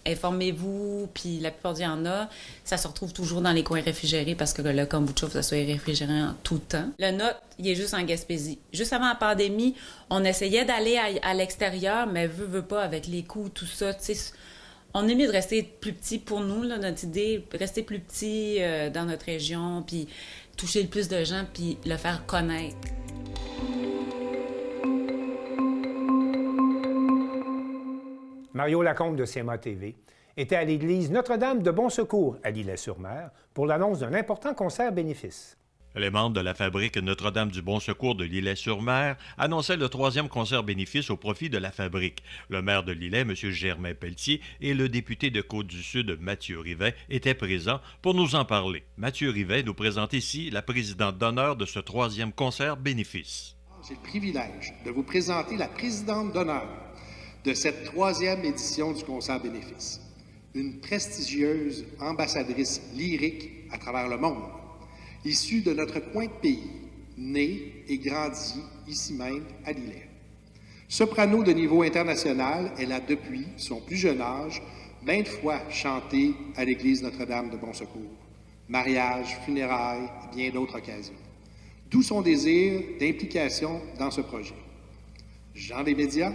Informez-vous, puis la plupart, il y en a. Ça se retrouve toujours dans les coins réfrigérés parce que le kombucha, faut que ça soit réfrigéré en tout temps. Le nôtre, il est juste en Gaspésie. Juste avant la pandémie, pandémie, on essayait d'aller à l'extérieur, mais veut pas, avec les coûts, tout ça, tu sais, on est mieux de rester plus petit pour nous, là, notre idée, rester plus petit dans notre région, puis toucher le plus de gens, puis le faire connaître. Mario Lacombe de CMA TV était à l'église Notre-Dame de Bon-Secours à L'Îlet-sur-Mer pour l'annonce d'un important concert bénéfice. Les membres de la fabrique Notre-Dame du Bon-Secours de L'Îlet-sur-Mer annonçaient le 3e concert bénéfice au profit de la fabrique. Le maire de L'Îlet, M. Germain Pelletier, et le député de Côte-du-Sud, Mathieu Rivet, étaient présents pour nous en parler. Mathieu Rivet nous présente ici la présidente d'honneur de ce 3e concert bénéfice. J'ai le privilège de vous présenter la présidente d'honneur de cette 3e édition du concert bénéfice. Une prestigieuse ambassadrice lyrique à travers le monde, issue de notre coin de pays, née et grandie ici même à L'Îlet. Soprano de niveau international, elle a depuis son plus jeune âge maintes fois chanté à l'église Notre-Dame de Bon-Secours, mariage, funérailles et bien d'autres occasions. D'où son désir d'implication dans ce projet. Gens des médias,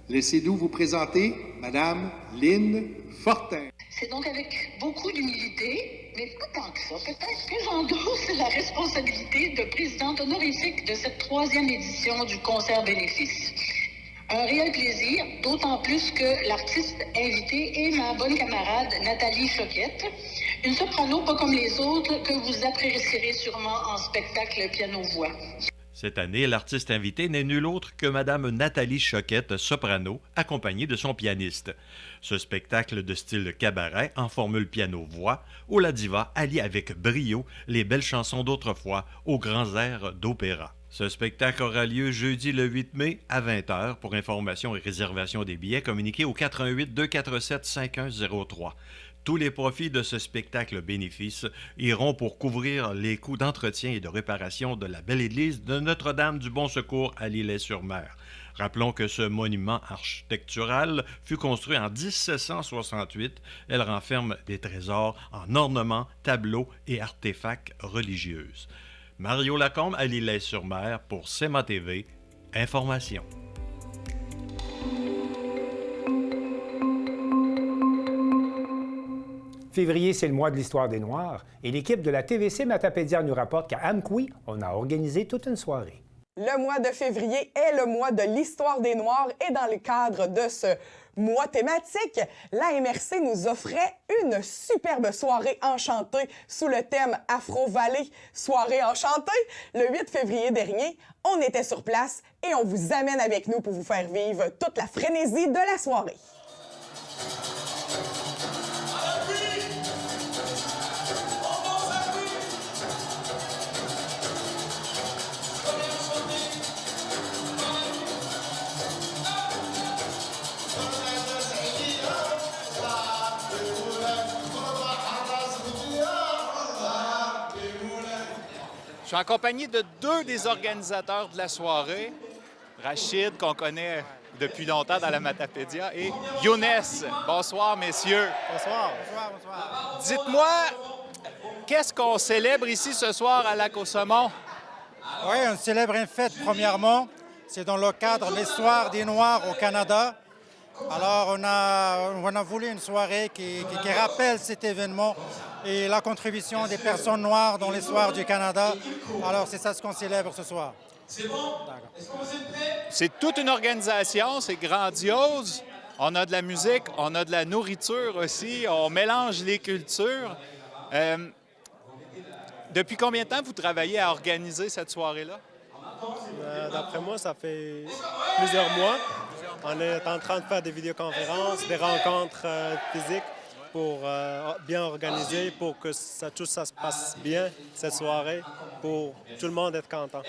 laissez-nous vous présenter Madame Lynne Fortin. C'est donc avec beaucoup d'humilité, mais pas tant que ça, peut-être que j'endosse la responsabilité de présidente honorifique de cette 3e édition du concert bénéfice. Un réel plaisir, d'autant plus que l'artiste invitée est ma bonne camarade Nathalie Choquette, une soprano pas comme les autres que vous apprécierez sûrement en spectacle piano-voix. Cette année, l'artiste invité n'est nul autre que Mme Nathalie Choquette, soprano, accompagnée de son pianiste. Ce spectacle de style cabaret en formule piano-voix, où la diva allie avec brio les belles chansons d'autrefois aux grands airs d'opéra. Ce spectacle aura lieu jeudi le 8 mai à 20h. Pour information et réservation des billets, communiquez au 88 247 5103. Tous les profits de ce spectacle bénéfice iront pour couvrir les coûts d'entretien et de réparation de la belle église de Notre-Dame du Bon-Secours à L'Îlet-sur-Mer. Rappelons que ce monument architectural fut construit en 1768. Elle renferme des trésors en ornements, tableaux et artefacts religieux. Mario Lacombe à L'Îlet-sur-Mer pour CMA TV. Information. Février, c'est le mois de l'histoire des Noirs et l'équipe de la TVC Matapédia nous rapporte qu'à Amqui, on a organisé toute une soirée. Le mois de février est le mois de l'histoire des Noirs et dans le cadre de ce mois thématique, la MRC nous offrait une superbe soirée enchantée sous le thème Afro-Valley, soirée enchantée. Le 8 février dernier, on était sur place et on vous amène avec nous pour vous faire vivre toute la frénésie de la soirée. Je suis en compagnie de 2 des organisateurs de la soirée, Rachid, qu'on connaît depuis longtemps dans la Matapédia, et Younes. Bonsoir, messieurs. Bonsoir. Bonsoir, bonsoir. Dites-moi, qu'est-ce qu'on célèbre ici ce soir à Lac-au-Saumon? Oui, on célèbre une fête, premièrement. C'est dans le cadre de l'histoire des Noirs au Canada. Alors, on a voulu une soirée qui rappelle cet événement et la contribution des personnes noires dans l'histoire du Canada. Alors, c'est ça ce qu'on célèbre ce soir. C'est bon? Est-ce que vous êtes prêts? C'est toute une organisation, c'est grandiose. On a de la musique, on a de la nourriture aussi, on mélange les cultures. Depuis combien de temps vous travaillez à organiser cette soirée-là? D'après moi, ça fait plusieurs mois. On est en train de faire des vidéoconférences, des rencontres physiques pour bien organiser, pour que tout ça se passe bien, cette soirée, pour tout le monde être content.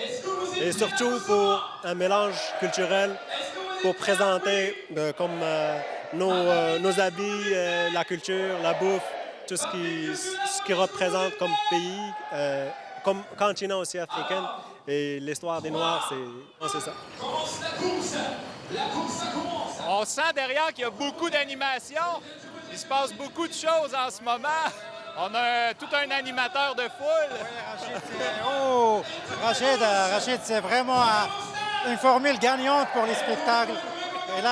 Et surtout pour un mélange culturel, pour présenter comme nos habits, la culture, la bouffe, tout ce qui représente comme pays, comme continent aussi africain. Et l'histoire des Noirs, c'est ça. On sent derrière qu'il y a beaucoup d'animation. Il se passe beaucoup de choses en ce moment. On a tout un animateur de foule. Oui, Rachid, c'est vraiment une formule gagnante pour les spectacles. Elle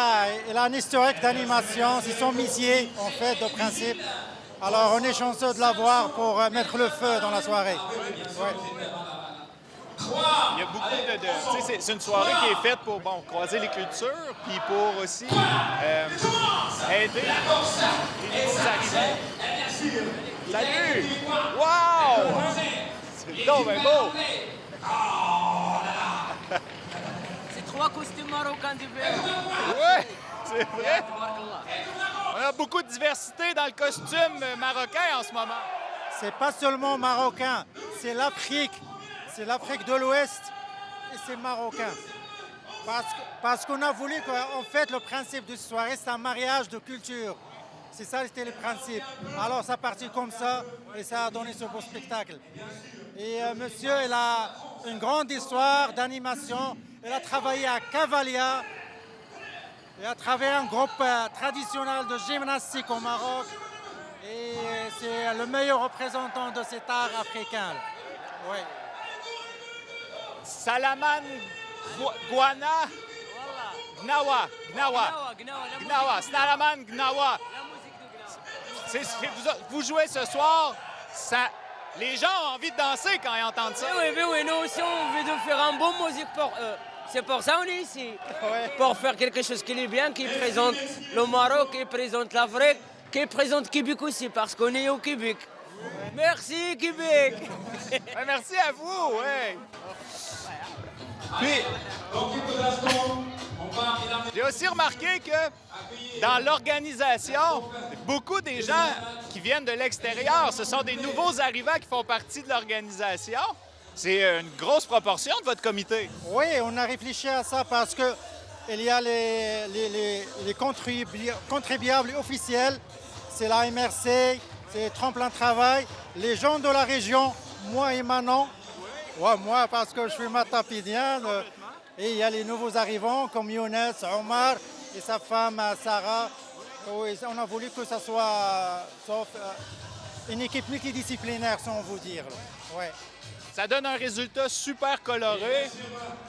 a un historique d'animation. C'est son métier, en fait, de principe. Alors, on est chanceux de l'avoir pour mettre le feu dans la soirée. Ouais. Il y a beaucoup de c'est une soirée qui est faite pour croiser les cultures, puis pour aussi aider les nouveaux arrivants. Salut! Wow! C'est donc bien beau! C'est 3 costumes marocains d'hiver. Oui, c'est vrai. On a beaucoup de diversité dans le costume marocain en ce moment. C'est pas seulement marocain, c'est l'Afrique. C'est l'Afrique de l'Ouest et c'est marocain. Parce qu'on a voulu qu'en fait, le principe de cette soirée, c'est un mariage de culture. C'est ça, c'était le principe. Alors, ça partit comme ça et ça a donné ce beau spectacle. Et monsieur, il a une grande histoire d'animation. Il a travaillé à Cavalia. Il a travaillé un groupe traditionnel de gymnastique au Maroc. Et c'est le meilleur représentant de cet art africain. Oui. Salaman Gwana Gnawa. Salaman Gnawa. Vous jouez ce soir, les gens ont envie de danser quand ils entendent ça. Oui, nous aussi on veut faire un bon musique pour eux. C'est pour ça qu'on est ici. Pour faire quelque chose qui est bien, qui présente le Maroc, qui présente l'Afrique, qui présente Québec aussi, parce qu'on est au Québec. Merci Québec. Merci à vous, oui. Puis, j'ai aussi remarqué que dans l'organisation, beaucoup des gens qui viennent de l'extérieur, ce sont des nouveaux arrivants qui font partie de l'organisation. C'est une grosse proportion de votre comité. Oui, on a réfléchi à ça parce que il y a les contribuables officiels, c'est la MRC, c'est Tremplin Travail, les gens de la région, moi et Manon. Ouais, moi, parce que je suis matapédien. Et il y a les nouveaux arrivants comme Younes, Omar et sa femme Sarah. Oui, on a voulu que ça soit une équipe multidisciplinaire, sans vous dire. Ouais. Ça donne un résultat super coloré.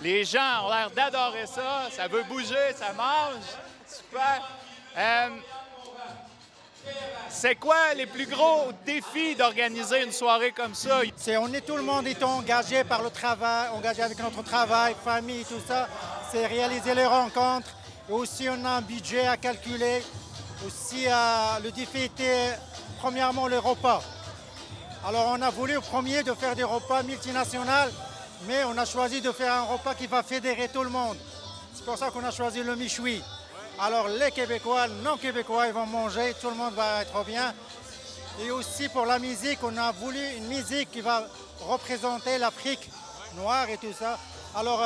Les gens ont l'air d'adorer ça. Ça veut bouger, ça mange. Super. C'est quoi les plus gros défis d'organiser une soirée comme ça? Tout le monde est engagé par le travail, engagé avec notre travail, famille, tout ça. C'est réaliser les rencontres. Et aussi, on a un budget à calculer. Aussi, le défi était, premièrement, les repas. Alors, on a voulu au premier de faire des repas multinationaux, mais on a choisi de faire un repas qui va fédérer tout le monde. C'est pour ça qu'on a choisi le michoui. Alors les Québécois, non Québécois, ils vont manger, tout le monde va être bien. Et aussi pour la musique, on a voulu une musique qui va représenter l'Afrique noire et tout ça. Alors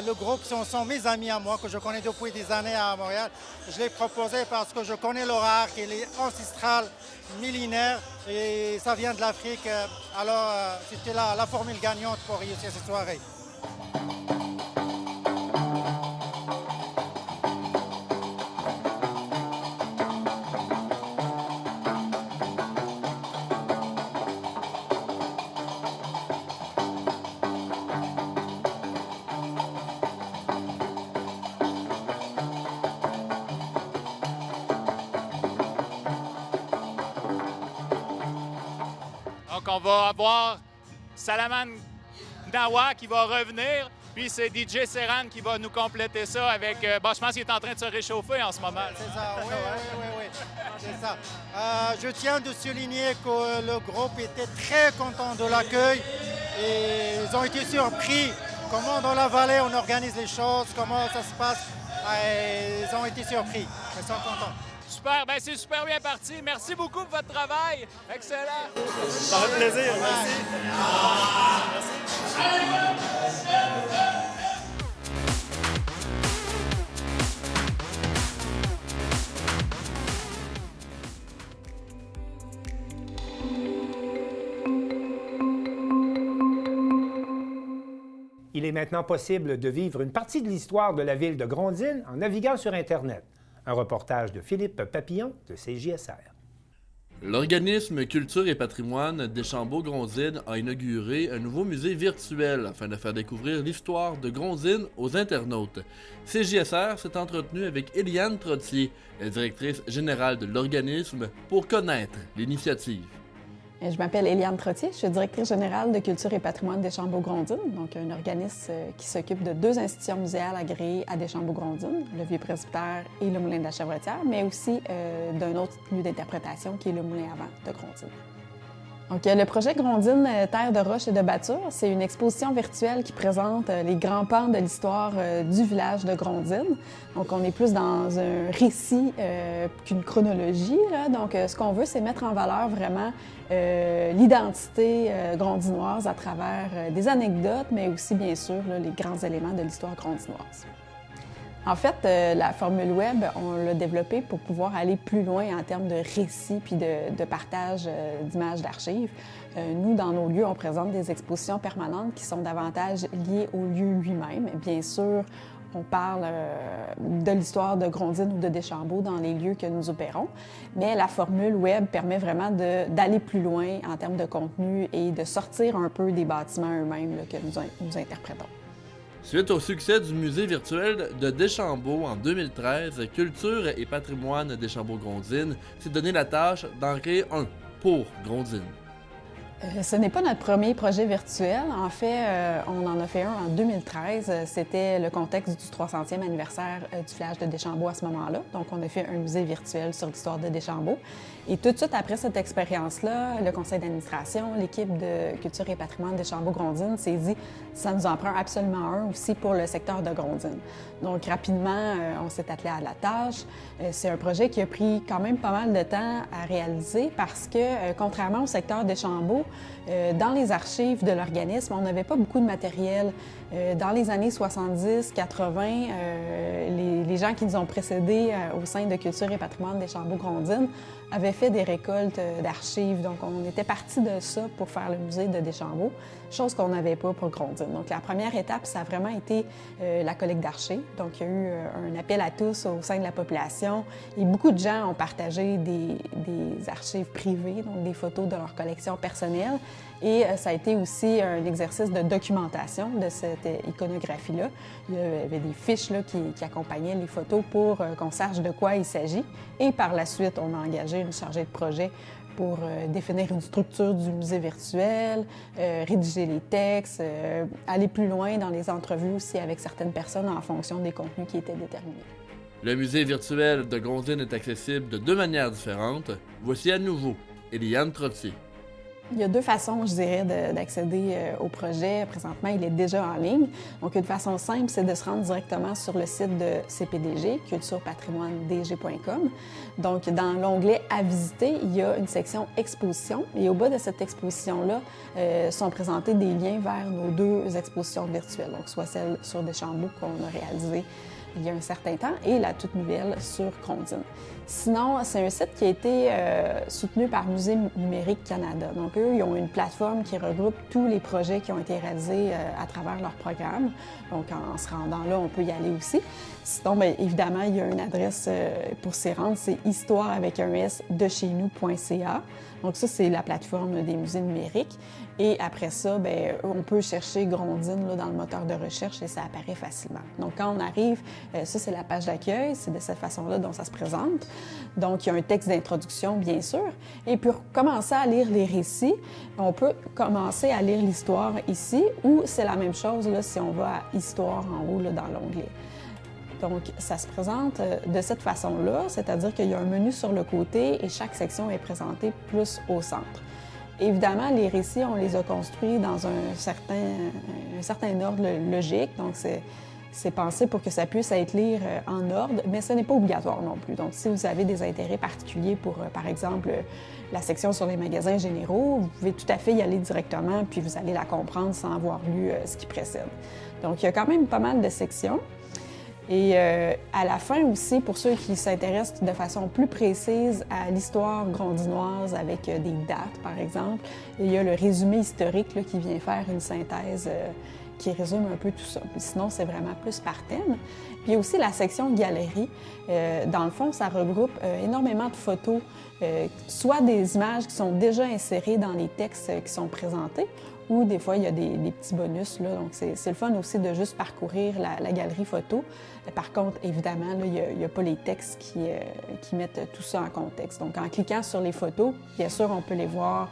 le groupe, ce sont mes amis à moi, que je connais depuis des années à Montréal. Je l'ai proposé parce que je connais leur art, qui est ancestral, millénaire, et ça vient de l'Afrique. Alors c'était la formule gagnante pour réussir cette soirée. Donc, on va avoir Salaman Gnawa qui va revenir, puis c'est DJ Serran qui va nous compléter ça avec... je pense qu'il est en train de se réchauffer en ce moment. C'est ça, oui. C'est ça. Je tiens de souligner que le groupe était très content de l'accueil et ils ont été surpris comment dans la vallée on organise les choses, comment ça se passe. Ils ont été surpris, ils sont contents. Super, ben c'est super bien parti. Merci beaucoup pour votre travail. Excellent. Ça fait plaisir. Merci. Il est maintenant possible de vivre une partie de l'histoire de la ville de Grondines en naviguant sur Internet. Un reportage de Philippe Papillon de CJSR. L'organisme Culture et Patrimoine Deschambault-Grondines a inauguré un nouveau musée virtuel afin de faire découvrir l'histoire de Grondines aux internautes. CJSR s'est entretenu avec Éliane Trottier, la directrice générale de l'organisme, pour connaître l'initiative. Je m'appelle Éliane Trottier, je suis directrice générale de Culture et Patrimoine Deschambault-Grondines, donc un organisme qui s'occupe de 2 institutions muséales agréées à Deschambault-Grondines, le Vieux-Presbytère et le Moulin de la Chevretière, mais aussi d'un autre lieu d'interprétation qui est le Moulin à vent de Grondines. Donc, le projet Grondines, Terre de roches et de battures, c'est une exposition virtuelle qui présente les grands pans de l'histoire du village de Grondines. Donc, on est plus dans un récit qu'une chronologie, là. Donc, ce qu'on veut, c'est mettre en valeur vraiment l'identité grondinoise à travers des anecdotes, mais aussi, bien sûr, là, les grands éléments de l'histoire grondinoise. En fait, la formule web, on l'a développée pour pouvoir aller plus loin en termes de récits puis de partage d'images d'archives. Nous, dans nos lieux, on présente des expositions permanentes qui sont davantage liées au lieu lui-même. Bien sûr, on parle de l'histoire de Grondines ou de Deschambault dans les lieux que nous opérons, mais la formule web permet vraiment d'aller plus loin en termes de contenu et de sortir un peu des bâtiments eux-mêmes là, que nous interprétons. Suite au succès du musée virtuel de Deschambault en 2013, Culture et Patrimoine Deschambault-Grondines s'est donné la tâche d'en créer un pour Grondines. Ce n'est pas notre premier projet virtuel. En fait, on en a fait un en 2013. C'était le contexte du 300e anniversaire du village de Deschambault à ce moment-là. Donc, on a fait un musée virtuel sur l'histoire de Deschambault. Et tout de suite après cette expérience-là, le conseil d'administration, l'équipe de Culture et Patrimoine Deschambault-Grondines s'est dit « ça nous en prend absolument un aussi pour le secteur de Grondines ». Donc, rapidement, on s'est attelé à la tâche. C'est un projet qui a pris quand même pas mal de temps à réaliser parce que, contrairement au secteur Deschambault, dans les archives de l'organisme, on n'avait pas beaucoup de matériel. Dans les années 70-80, les gens qui nous ont précédés au sein de Culture et Patrimoine Deschambault-Grondines avaient fait des récoltes d'archives. Donc, on était parti de ça pour faire le musée de Deschambault, chose qu'on n'avait pas pour Grondines. Donc, la première étape, ça a vraiment été la collecte d'archives. Donc, il y a eu un appel à tous au sein de la population et beaucoup de gens ont partagé des archives privées, donc des photos de leur collection personnelle. Et ça a été aussi un exercice de documentation de cette iconographie-là. Il y avait des fiches là, qui accompagnaient les photos pour qu'on sache de quoi il s'agit. Et par la suite, on a engagé une chargée de projet pour définir une structure du musée virtuel, rédiger les textes, aller plus loin dans les entrevues aussi avec certaines personnes en fonction des contenus qui étaient déterminés. Le musée virtuel de Grondines est accessible de 2 manières différentes. Voici à nouveau Éliane Trottier. Il y a 2 façons, je dirais, d'accéder au projet. Présentement, il est déjà en ligne. Donc, une façon simple, c'est de se rendre directement sur le site de CPDG, culturepatrimoinedg.com. Donc, dans l'onglet « À visiter », il y a une section « Exposition ». Et au bas de cette exposition-là, sont présentés des liens vers nos 2 expositions virtuelles. Donc, soit celle sur Deschambault qu'on a réalisée il y a un certain temps et la toute nouvelle sur Grondines. Sinon, c'est un site qui a été soutenu par Musée numérique Canada. Donc, eux, ils ont une plateforme qui regroupe tous les projets qui ont été réalisés à travers leur programme. Donc, en se rendant là, on peut y aller aussi. Sinon, bien, évidemment, il y a une adresse pour s'y rendre, c'est histoire avec un S de chez nous.ca. Donc, ça, c'est la plateforme des musées numériques. Et après ça, bien, on peut chercher Grondines là, dans le moteur de recherche et ça apparaît facilement. Donc, quand on arrive, ça, c'est la page d'accueil. C'est de cette façon-là dont ça se présente. Donc, il y a un texte d'introduction, bien sûr. Et pour commencer à lire les récits, on peut commencer à lire l'histoire ici ou c'est la même chose là, si on va à Histoire en haut là, dans l'onglet. Donc, ça se présente de cette façon-là, c'est-à-dire qu'il y a un menu sur le côté et chaque section est présentée plus au centre. Évidemment, les récits, on les a construits dans un certain ordre logique, donc c'est pensé pour que ça puisse être lire en ordre, mais ce n'est pas obligatoire non plus. Donc, si vous avez des intérêts particuliers pour, par exemple, la section sur les magasins généraux, vous pouvez tout à fait y aller directement, puis vous allez la comprendre sans avoir lu ce qui précède. Donc, il y a quand même pas mal de sections. Et à la fin aussi, pour ceux qui s'intéressent de façon plus précise à l'histoire grondinoise avec des dates, par exemple, il y a le résumé historique là, qui vient faire une synthèse qui résume un peu tout ça. Puis sinon, c'est vraiment plus par thème. Puis il y a aussi la section galerie. Dans le fond, ça regroupe énormément de photos, soit des images qui sont déjà insérées dans les textes qui sont présentés, ou des fois, il y a des petits bonus. Là. Donc, c'est le fun aussi de juste parcourir la galerie photo. Par contre, évidemment, là, il n'y a pas les textes qui mettent tout ça en contexte. Donc, en cliquant sur les photos, bien sûr, on peut les voir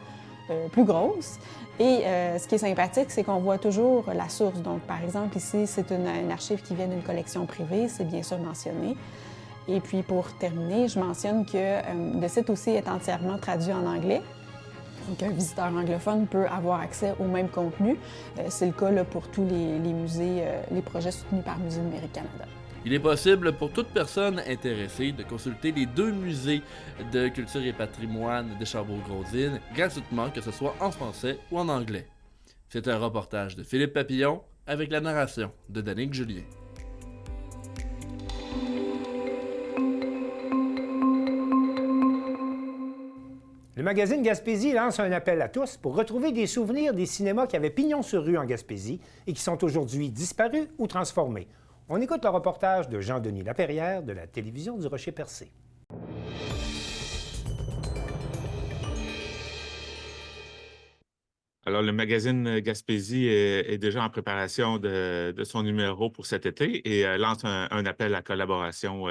plus grosses. Et ce qui est sympathique, c'est qu'on voit toujours la source. Donc, par exemple, ici, c'est une archive qui vient d'une collection privée, c'est bien sûr mentionné. Et puis, pour terminer, je mentionne que le site aussi est entièrement traduit en anglais. Donc, un visiteur anglophone peut avoir accès au même contenu. C'est le cas là, pour tous les musées, les projets soutenus par Musée numérique Canada. Il est possible pour toute personne intéressée de consulter les 2 musées de culture et patrimoine Deschambault-Grondines gratuitement, que ce soit en français ou en anglais. C'est un reportage de Philippe Papillon avec la narration de Danick Julien. Le magazine Gaspésie lance un appel à tous pour retrouver des souvenirs des cinémas qui avaient pignon sur rue en Gaspésie et qui sont aujourd'hui disparus ou transformés. On écoute le reportage de Jean-Denis Laperrière de la télévision du Rocher-Percé. Alors, le magazine Gaspésie est déjà en préparation de son numéro pour cet été et lance un appel à collaboration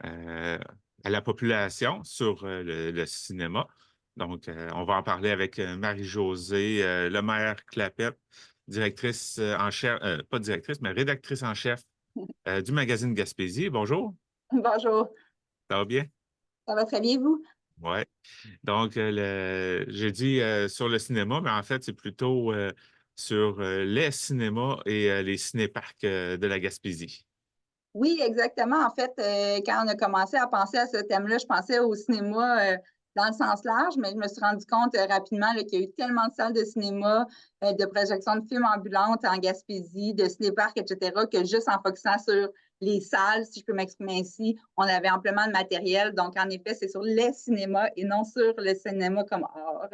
à la population sur le cinéma. Donc, on va en parler avec Marie-Josée Lemaire-Clapette, directrice en chef, pas directrice, mais rédactrice en chef du magazine Gaspésie. Bonjour. Bonjour. Ça va bien? Ça va très bien, vous? Oui. Donc, j'ai dit sur le cinéma, mais en fait, c'est plutôt sur les cinémas et les cinéparcs de la Gaspésie. Oui, exactement. En fait, quand on a commencé à penser à ce thème-là, je pensais au cinéma dans le sens large, mais je me suis rendu compte rapidement qu'il y a eu tellement de salles de cinéma, de projections de films ambulantes en Gaspésie, de cinéparcs, etc., que juste en focusant sur les salles, si je peux m'exprimer ainsi, on avait amplement de matériel. Donc, en effet, c'est sur les cinémas et non sur le cinéma comme art.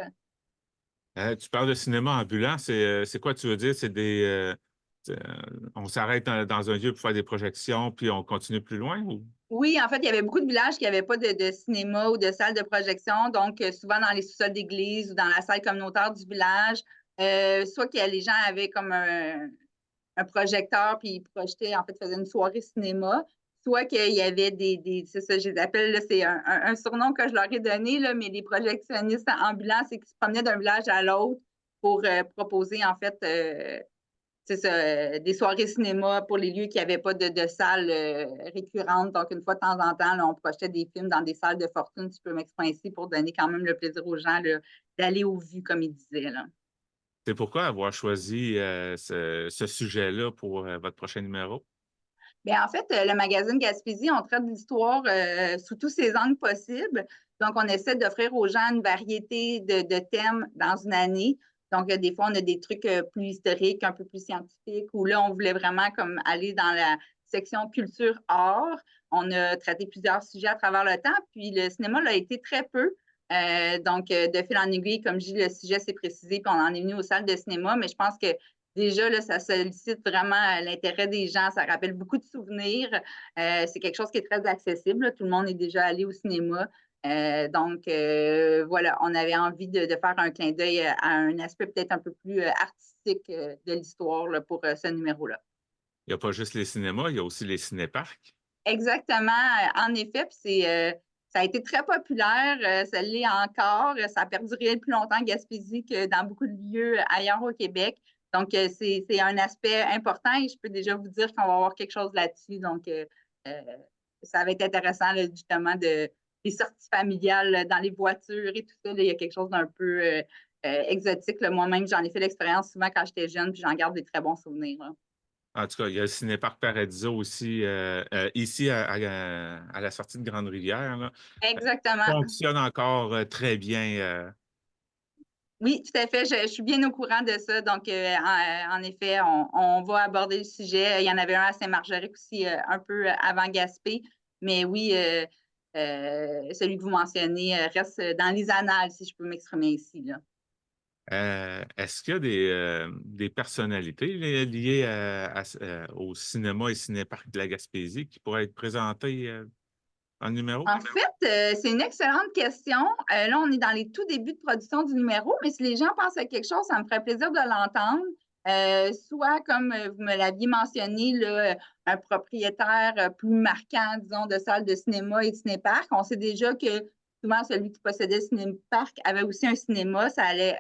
Tu parles de cinéma ambulant, c'est quoi tu veux dire? C'est des... on s'arrête dans un lieu pour faire des projections, puis on continue plus loin? Ou? Oui, en fait, il y avait beaucoup de villages qui n'avaient pas de cinéma ou de salle de projection. Donc, souvent dans les sous-sols d'église ou dans la salle communautaire du village, soit que les gens avaient comme un projecteur puis ils projetaient, en fait, faisaient une soirée cinéma, soit qu'il y avait c'est ça, je les appelle, là, c'est un surnom que je leur ai donné, là, mais des projectionnistes ambulants, c'est qu'ils se promenaient d'un village à l'autre pour proposer, en fait, c'est ça, des soirées cinéma pour les lieux qui n'avaient pas de salle récurrente. Donc, une fois de temps en temps, là, on projetait des films dans des salles de fortune, si je peux m'exprimer ici, pour donner quand même le plaisir aux gens d'aller aux vues, comme ils disaient. Là. C'est pourquoi avoir choisi ce sujet-là pour votre prochain numéro? Bien, en fait, le magazine Gaspésie, on traite l'histoire sous tous ses angles possibles. Donc, on essaie d'offrir aux gens une variété de thèmes dans une année. Donc, des fois, on a des trucs plus historiques, un peu plus scientifiques, où là, on voulait vraiment comme aller dans la section culture-art. On a traité plusieurs sujets à travers le temps, puis le cinéma l'a été très peu. Donc, de fil en aiguille, comme je dis, le sujet s'est précisé, puis on en est venu aux salles de cinéma, mais je pense que déjà, là, ça sollicite vraiment l'intérêt des gens. Ça rappelle beaucoup de souvenirs. C'est quelque chose qui est très accessible. Là. Tout le monde est déjà allé au cinéma. Donc, voilà, on avait envie de faire un clin d'œil à un aspect peut-être un peu plus artistique de l'histoire là, pour ce numéro-là. Il n'y a pas juste les cinémas, il y a aussi les cinéparcs. Exactement. En effet, puis ça a été très populaire. Ça l'est encore. Ça a perduré plus longtemps à Gaspésie que dans beaucoup de lieux ailleurs au Québec. Donc, c'est un aspect important et je peux déjà vous dire qu'on va avoir quelque chose là-dessus. Donc, ça va être intéressant, là, justement, des sorties familiales dans les voitures et tout ça. Là, il y a quelque chose d'un peu exotique. Moi-même, j'en ai fait l'expérience souvent quand j'étais jeune, puis j'en garde des très bons souvenirs. Là. En tout cas, il y a le cinéparc Paradiso aussi, ici à la sortie de Grande-Rivière. Là. Exactement. Ça fonctionne encore très bien. Oui, tout à fait. Je suis bien au courant de ça. Donc, en effet, on va aborder le sujet. Il y en avait un à Saint-Margeric aussi, un peu avant Gaspé. Mais oui, celui que vous mentionnez reste dans les annales, si je peux m'exprimer ici. Là. Est-ce qu'il y a des personnalités liées au cinéma et cinéparc de la Gaspésie qui pourraient être présentées en numéro? En fait, c'est une excellente question. Là, on est dans les tout débuts de production du numéro, mais si les gens pensent à quelque chose, ça me ferait plaisir de l'entendre. Soit, comme vous me l'aviez mentionné, là, un propriétaire plus marquant, disons, de salle de cinéma et de cinéparc. On sait déjà que souvent, celui qui possédait le cinéparc avait aussi un cinéma. Ça allait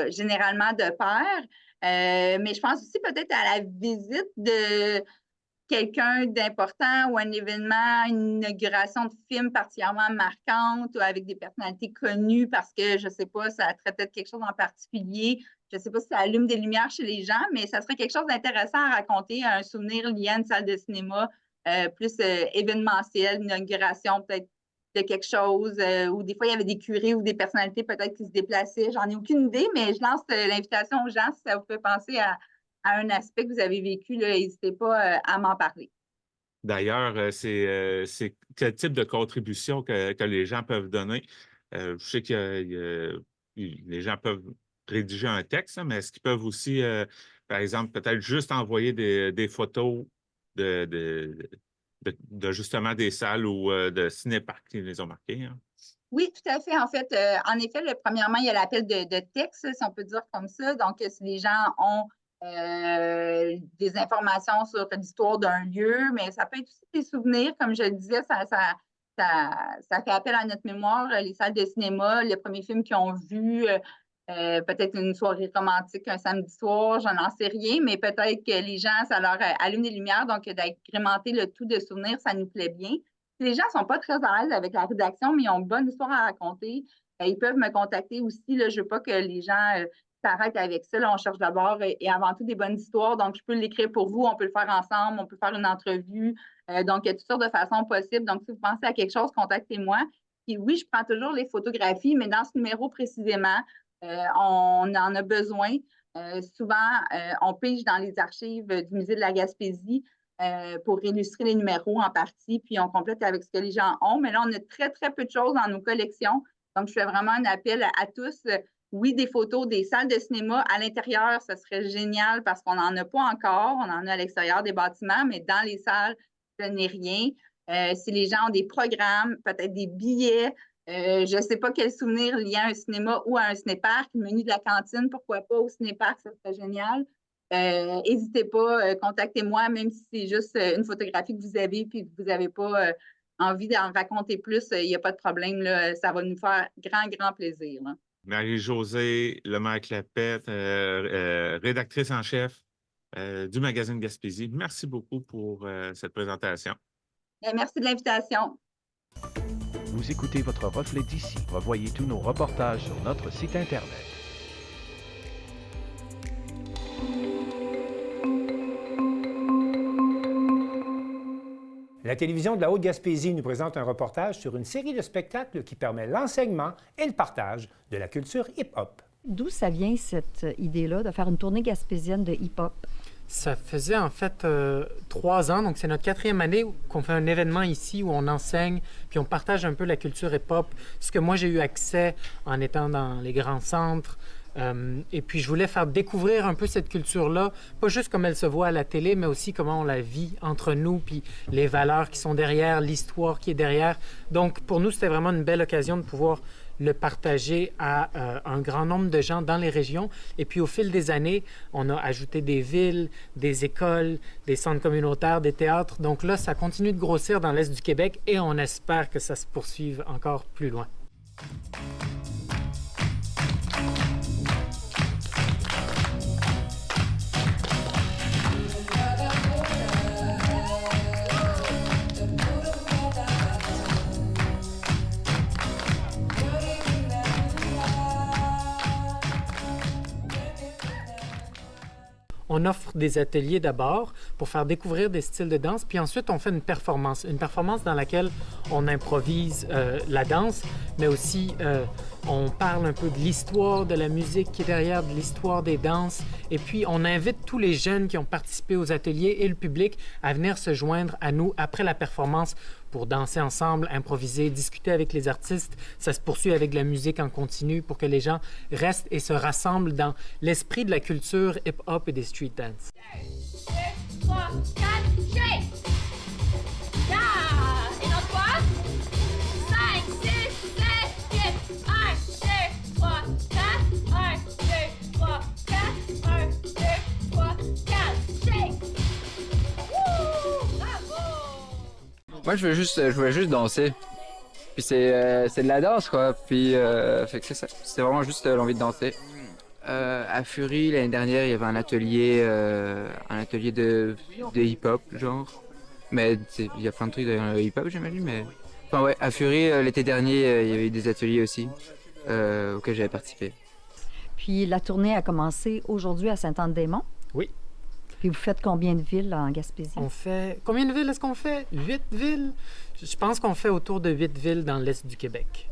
généralement de pair. Mais je pense aussi peut-être à la visite de quelqu'un d'important ou un événement, une inauguration de film particulièrement marquante ou avec des personnalités connues parce que, je ne sais pas, ça traitait de quelque chose en particulier. Je ne sais pas si ça allume des lumières chez les gens, mais ça serait quelque chose d'intéressant à raconter, un souvenir lié à une salle de cinéma plus événementielle, une inauguration peut-être de quelque chose, ou des fois, il y avait des curés ou des personnalités peut-être qui se déplaçaient. J'en ai aucune idée, mais je lance l'invitation aux gens si ça vous fait penser à un aspect que vous avez vécu, n'hésitez pas à m'en parler. D'ailleurs, c'est quel type de contribution que les gens peuvent donner? Je sais que les gens peuvent rédiger un texte, mais est-ce qu'ils peuvent aussi, par exemple, peut-être juste envoyer des photos de justement des salles ou de cinéparcs qui les ont marqués? Hein? Oui, tout à fait. En fait, premièrement, il y a l'appel de texte, si on peut dire comme ça. Donc, si les gens ont des informations sur l'histoire d'un lieu, mais ça peut être aussi des souvenirs. Comme je le disais, ça fait appel à notre mémoire, les salles de cinéma, les premiers films qu'ils ont vus, peut-être une soirée romantique un samedi soir, j'en sais rien, mais peut-être que les gens, ça leur allume des lumières, donc d'agrémenter le tout de souvenirs, ça nous plaît bien. Si les gens ne sont pas très à l'aise avec la rédaction, mais ils ont une bonne histoire à raconter, ils peuvent me contacter aussi. Là, je ne veux pas que les gens s'arrêtent avec ça. Là, on cherche d'abord et avant tout des bonnes histoires. Donc, je peux l'écrire pour vous, on peut le faire ensemble, on peut faire une entrevue. Donc, il y a toutes sortes de façons possibles. Donc, si vous pensez à quelque chose, contactez-moi. Puis oui, je prends toujours les photographies, mais dans ce numéro précisément, on en a besoin. Souvent, on pige dans les archives du Musée de la Gaspésie pour illustrer les numéros en partie, puis on complète avec ce que les gens ont. Mais là, on a très, très peu de choses dans nos collections. Donc, je fais vraiment un appel à tous. Oui, des photos des salles de cinéma à l'intérieur, ce serait génial parce qu'on n'en a pas encore. On en a à l'extérieur des bâtiments, mais dans les salles, je n'ai rien. Si les gens ont des programmes, peut-être des billets, je ne sais pas quel souvenir lié à un cinéma ou à un cinéparc, le menu de la cantine, pourquoi pas au cinéparc, ça serait génial. N'hésitez pas, contactez-moi, même si c'est juste une photographie que vous avez puis que vous n'avez pas envie d'en raconter plus, il n'y a pas de problème, là, ça va nous faire grand plaisir. Là. Marie-Josée Lemaire-Clapette, rédactrice en chef du magazine Gaspésie. Merci beaucoup pour cette présentation. Merci de l'invitation. Vous écoutez votre reflet d'ici. Revoyez tous nos reportages sur notre site Internet. La télévision de la Haute-Gaspésie nous présente un reportage sur une série de spectacles qui permet l'enseignement et le partage de la culture hip-hop. D'où ça vient, cette idée-là, de faire une tournée gaspésienne de hip-hop? Ça faisait en fait 3 ans, donc c'est notre 4e année qu'on fait un événement ici où on enseigne, puis on partage un peu la culture hip-hop, ce que moi j'ai eu accès en étant dans les grands centres. Et puis je voulais faire découvrir un peu cette culture-là, pas juste comme elle se voit à la télé, mais aussi comment on la vit entre nous, puis les valeurs qui sont derrière, l'histoire qui est derrière. Donc pour nous, c'était vraiment une belle occasion de pouvoir le partager à un grand nombre de gens dans les régions. Et puis au fil des années, on a ajouté des villes, des écoles, des centres communautaires, des théâtres. Donc là, ça continue de grossir dans l'Est du Québec et on espère que ça se poursuive encore plus loin. On offre des ateliers d'abord pour faire découvrir des styles de danse. Puis ensuite, on fait une performance dans laquelle on improvise la danse, mais aussi on parle un peu de l'histoire de la musique qui est derrière, de l'histoire des danses. Et puis, on invite tous les jeunes qui ont participé aux ateliers et le public à venir se joindre à nous après la performance pour danser ensemble, improviser, discuter avec les artistes. Ça se poursuit avec de la musique en continu pour que les gens restent et se rassemblent dans l'esprit de la culture hip-hop et des street dance. 2, 3, 4, shake! Yeah! Et dans 3, 5, 6, 7, 8, 1, 2, 3, 4, 1, 2, 3, 4, 1, 2, 3, 4, shake! Wouh! Bravo! Moi, je voulais juste danser. Puis c'est de la danse, quoi. Puis fait que c'est ça. C'est vraiment juste l'envie de danser. À Fury, l'année dernière, il y avait un atelier de hip-hop, genre. Mais il y a plein de trucs dans le hip-hop, j'imagine, mais... Enfin ouais, à Fury, l'été dernier, il y avait eu des ateliers aussi auxquels j'avais participé. Puis la tournée a commencé aujourd'hui à Sainte-Anne-des-Monts. Oui. Puis vous faites combien de villes en Gaspésie? On fait... Combien de villes est-ce qu'on fait? 8 villes? Je pense qu'on fait autour de 8 villes dans l'est du Québec.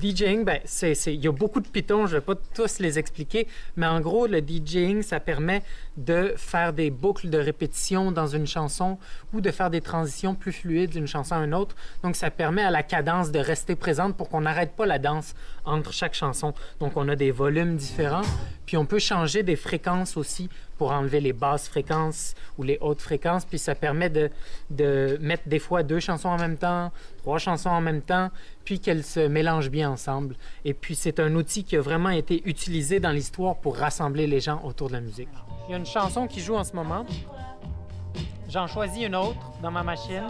DJing, ben, il y a beaucoup de pitons, je ne vais pas tous les expliquer, mais en gros, le DJing, ça permet de faire des boucles de répétition dans une chanson ou de faire des transitions plus fluides d'une chanson à une autre. Donc, ça permet à la cadence de rester présente pour qu'on n'arrête pas la danse entre chaque chanson. Donc, on a des volumes différents, puis on peut changer des fréquences aussi pour enlever les basses fréquences ou les hautes fréquences, puis ça permet de mettre des fois 2 chansons en même temps, 3 chansons en même temps, puis qu'elles se mélangent bien ensemble. Et puis, c'est un outil qui a vraiment été utilisé dans l'histoire pour rassembler les gens autour de la musique. Il y a une chanson qui joue en ce moment. J'en choisis une autre dans ma machine.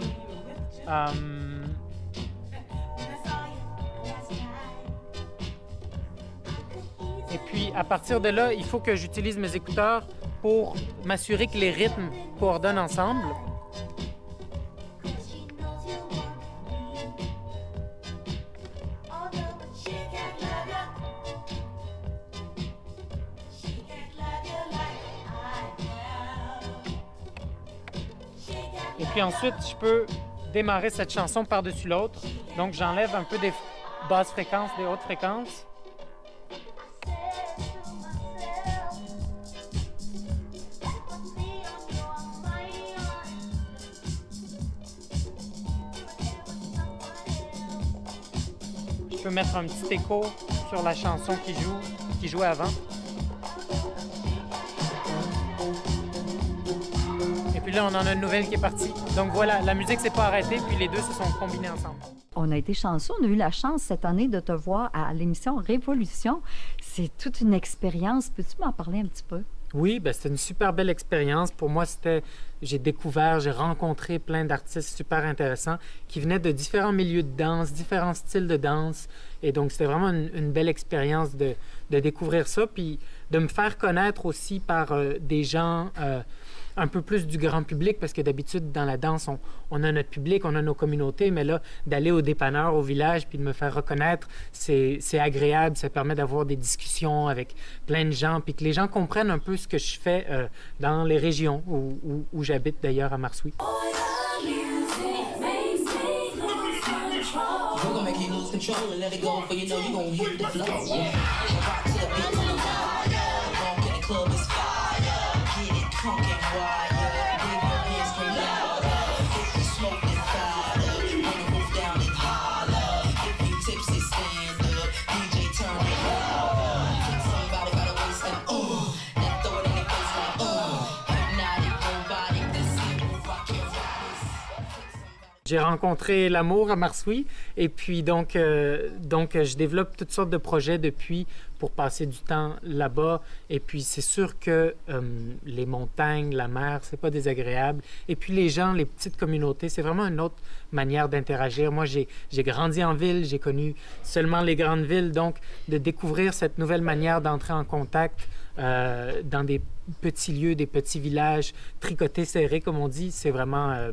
Et puis, à partir de là, il faut que j'utilise mes écouteurs pour m'assurer que les rythmes coordonnent ensemble. Et puis ensuite, je peux démarrer cette chanson par-dessus l'autre. Donc, j'enlève un peu des basses fréquences, des hautes fréquences. Je peux mettre un petit écho sur la chanson qui jouait avant. Et puis là, on en a une nouvelle qui est partie. Donc voilà, la musique s'est pas arrêtée, puis les deux se sont combinés ensemble. On a été chanceux, on a eu la chance cette année de te voir à l'émission Révolution. C'est toute une expérience. Peux-tu m'en parler un petit peu? Oui, ben c'était une super belle expérience. Pour moi, j'ai rencontré plein d'artistes super intéressants qui venaient de différents milieux de danse, différents styles de danse. Et donc, c'était vraiment une belle expérience de découvrir ça, puis de me faire connaître aussi par des gens un peu plus du grand public, parce que d'habitude, dans la danse, on a notre public, on a nos communautés, mais là, d'aller au dépanneur, au village, puis de me faire reconnaître, c'est agréable, ça permet d'avoir des discussions avec plein de gens, puis que les gens comprennent un peu ce que je fais dans les régions où j'habite d'ailleurs à Marsouis. J'ai rencontré l'amour à Marsouis et puis donc je développe toutes sortes de projets depuis pour passer du temps là-bas. Et puis c'est sûr que les montagnes, la mer, c'est pas désagréable. Et puis les gens, les petites communautés, c'est vraiment une autre manière d'interagir. Moi, j'ai grandi en ville, j'ai connu seulement les grandes villes, donc de découvrir cette nouvelle manière d'entrer en contact dans des petits lieux, des petits villages, tricotés serrés, comme on dit, c'est vraiment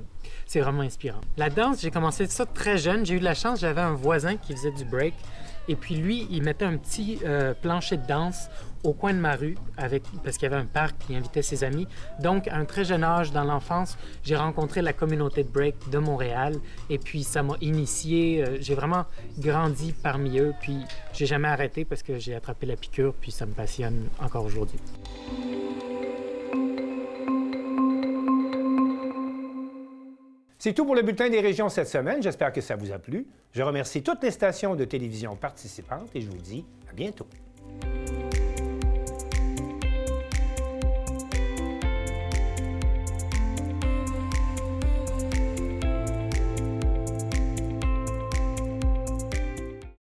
inspirant. La danse, j'ai commencé ça très jeune. J'ai eu de la chance, j'avais un voisin qui faisait du break. Et puis lui, il mettait un petit plancher de danse au coin de ma rue, parce qu'il y avait un parc, il invitait ses amis. Donc, à un très jeune âge, dans l'enfance, j'ai rencontré la communauté de break de Montréal. Et puis, ça m'a initié. J'ai vraiment grandi parmi eux. Puis, j'ai jamais arrêté parce que j'ai attrapé la piqûre. Puis, ça me passionne encore aujourd'hui. C'est tout pour le Bulletin des régions cette semaine. J'espère que ça vous a plu. Je remercie toutes les stations de télévision participantes et je vous dis à bientôt.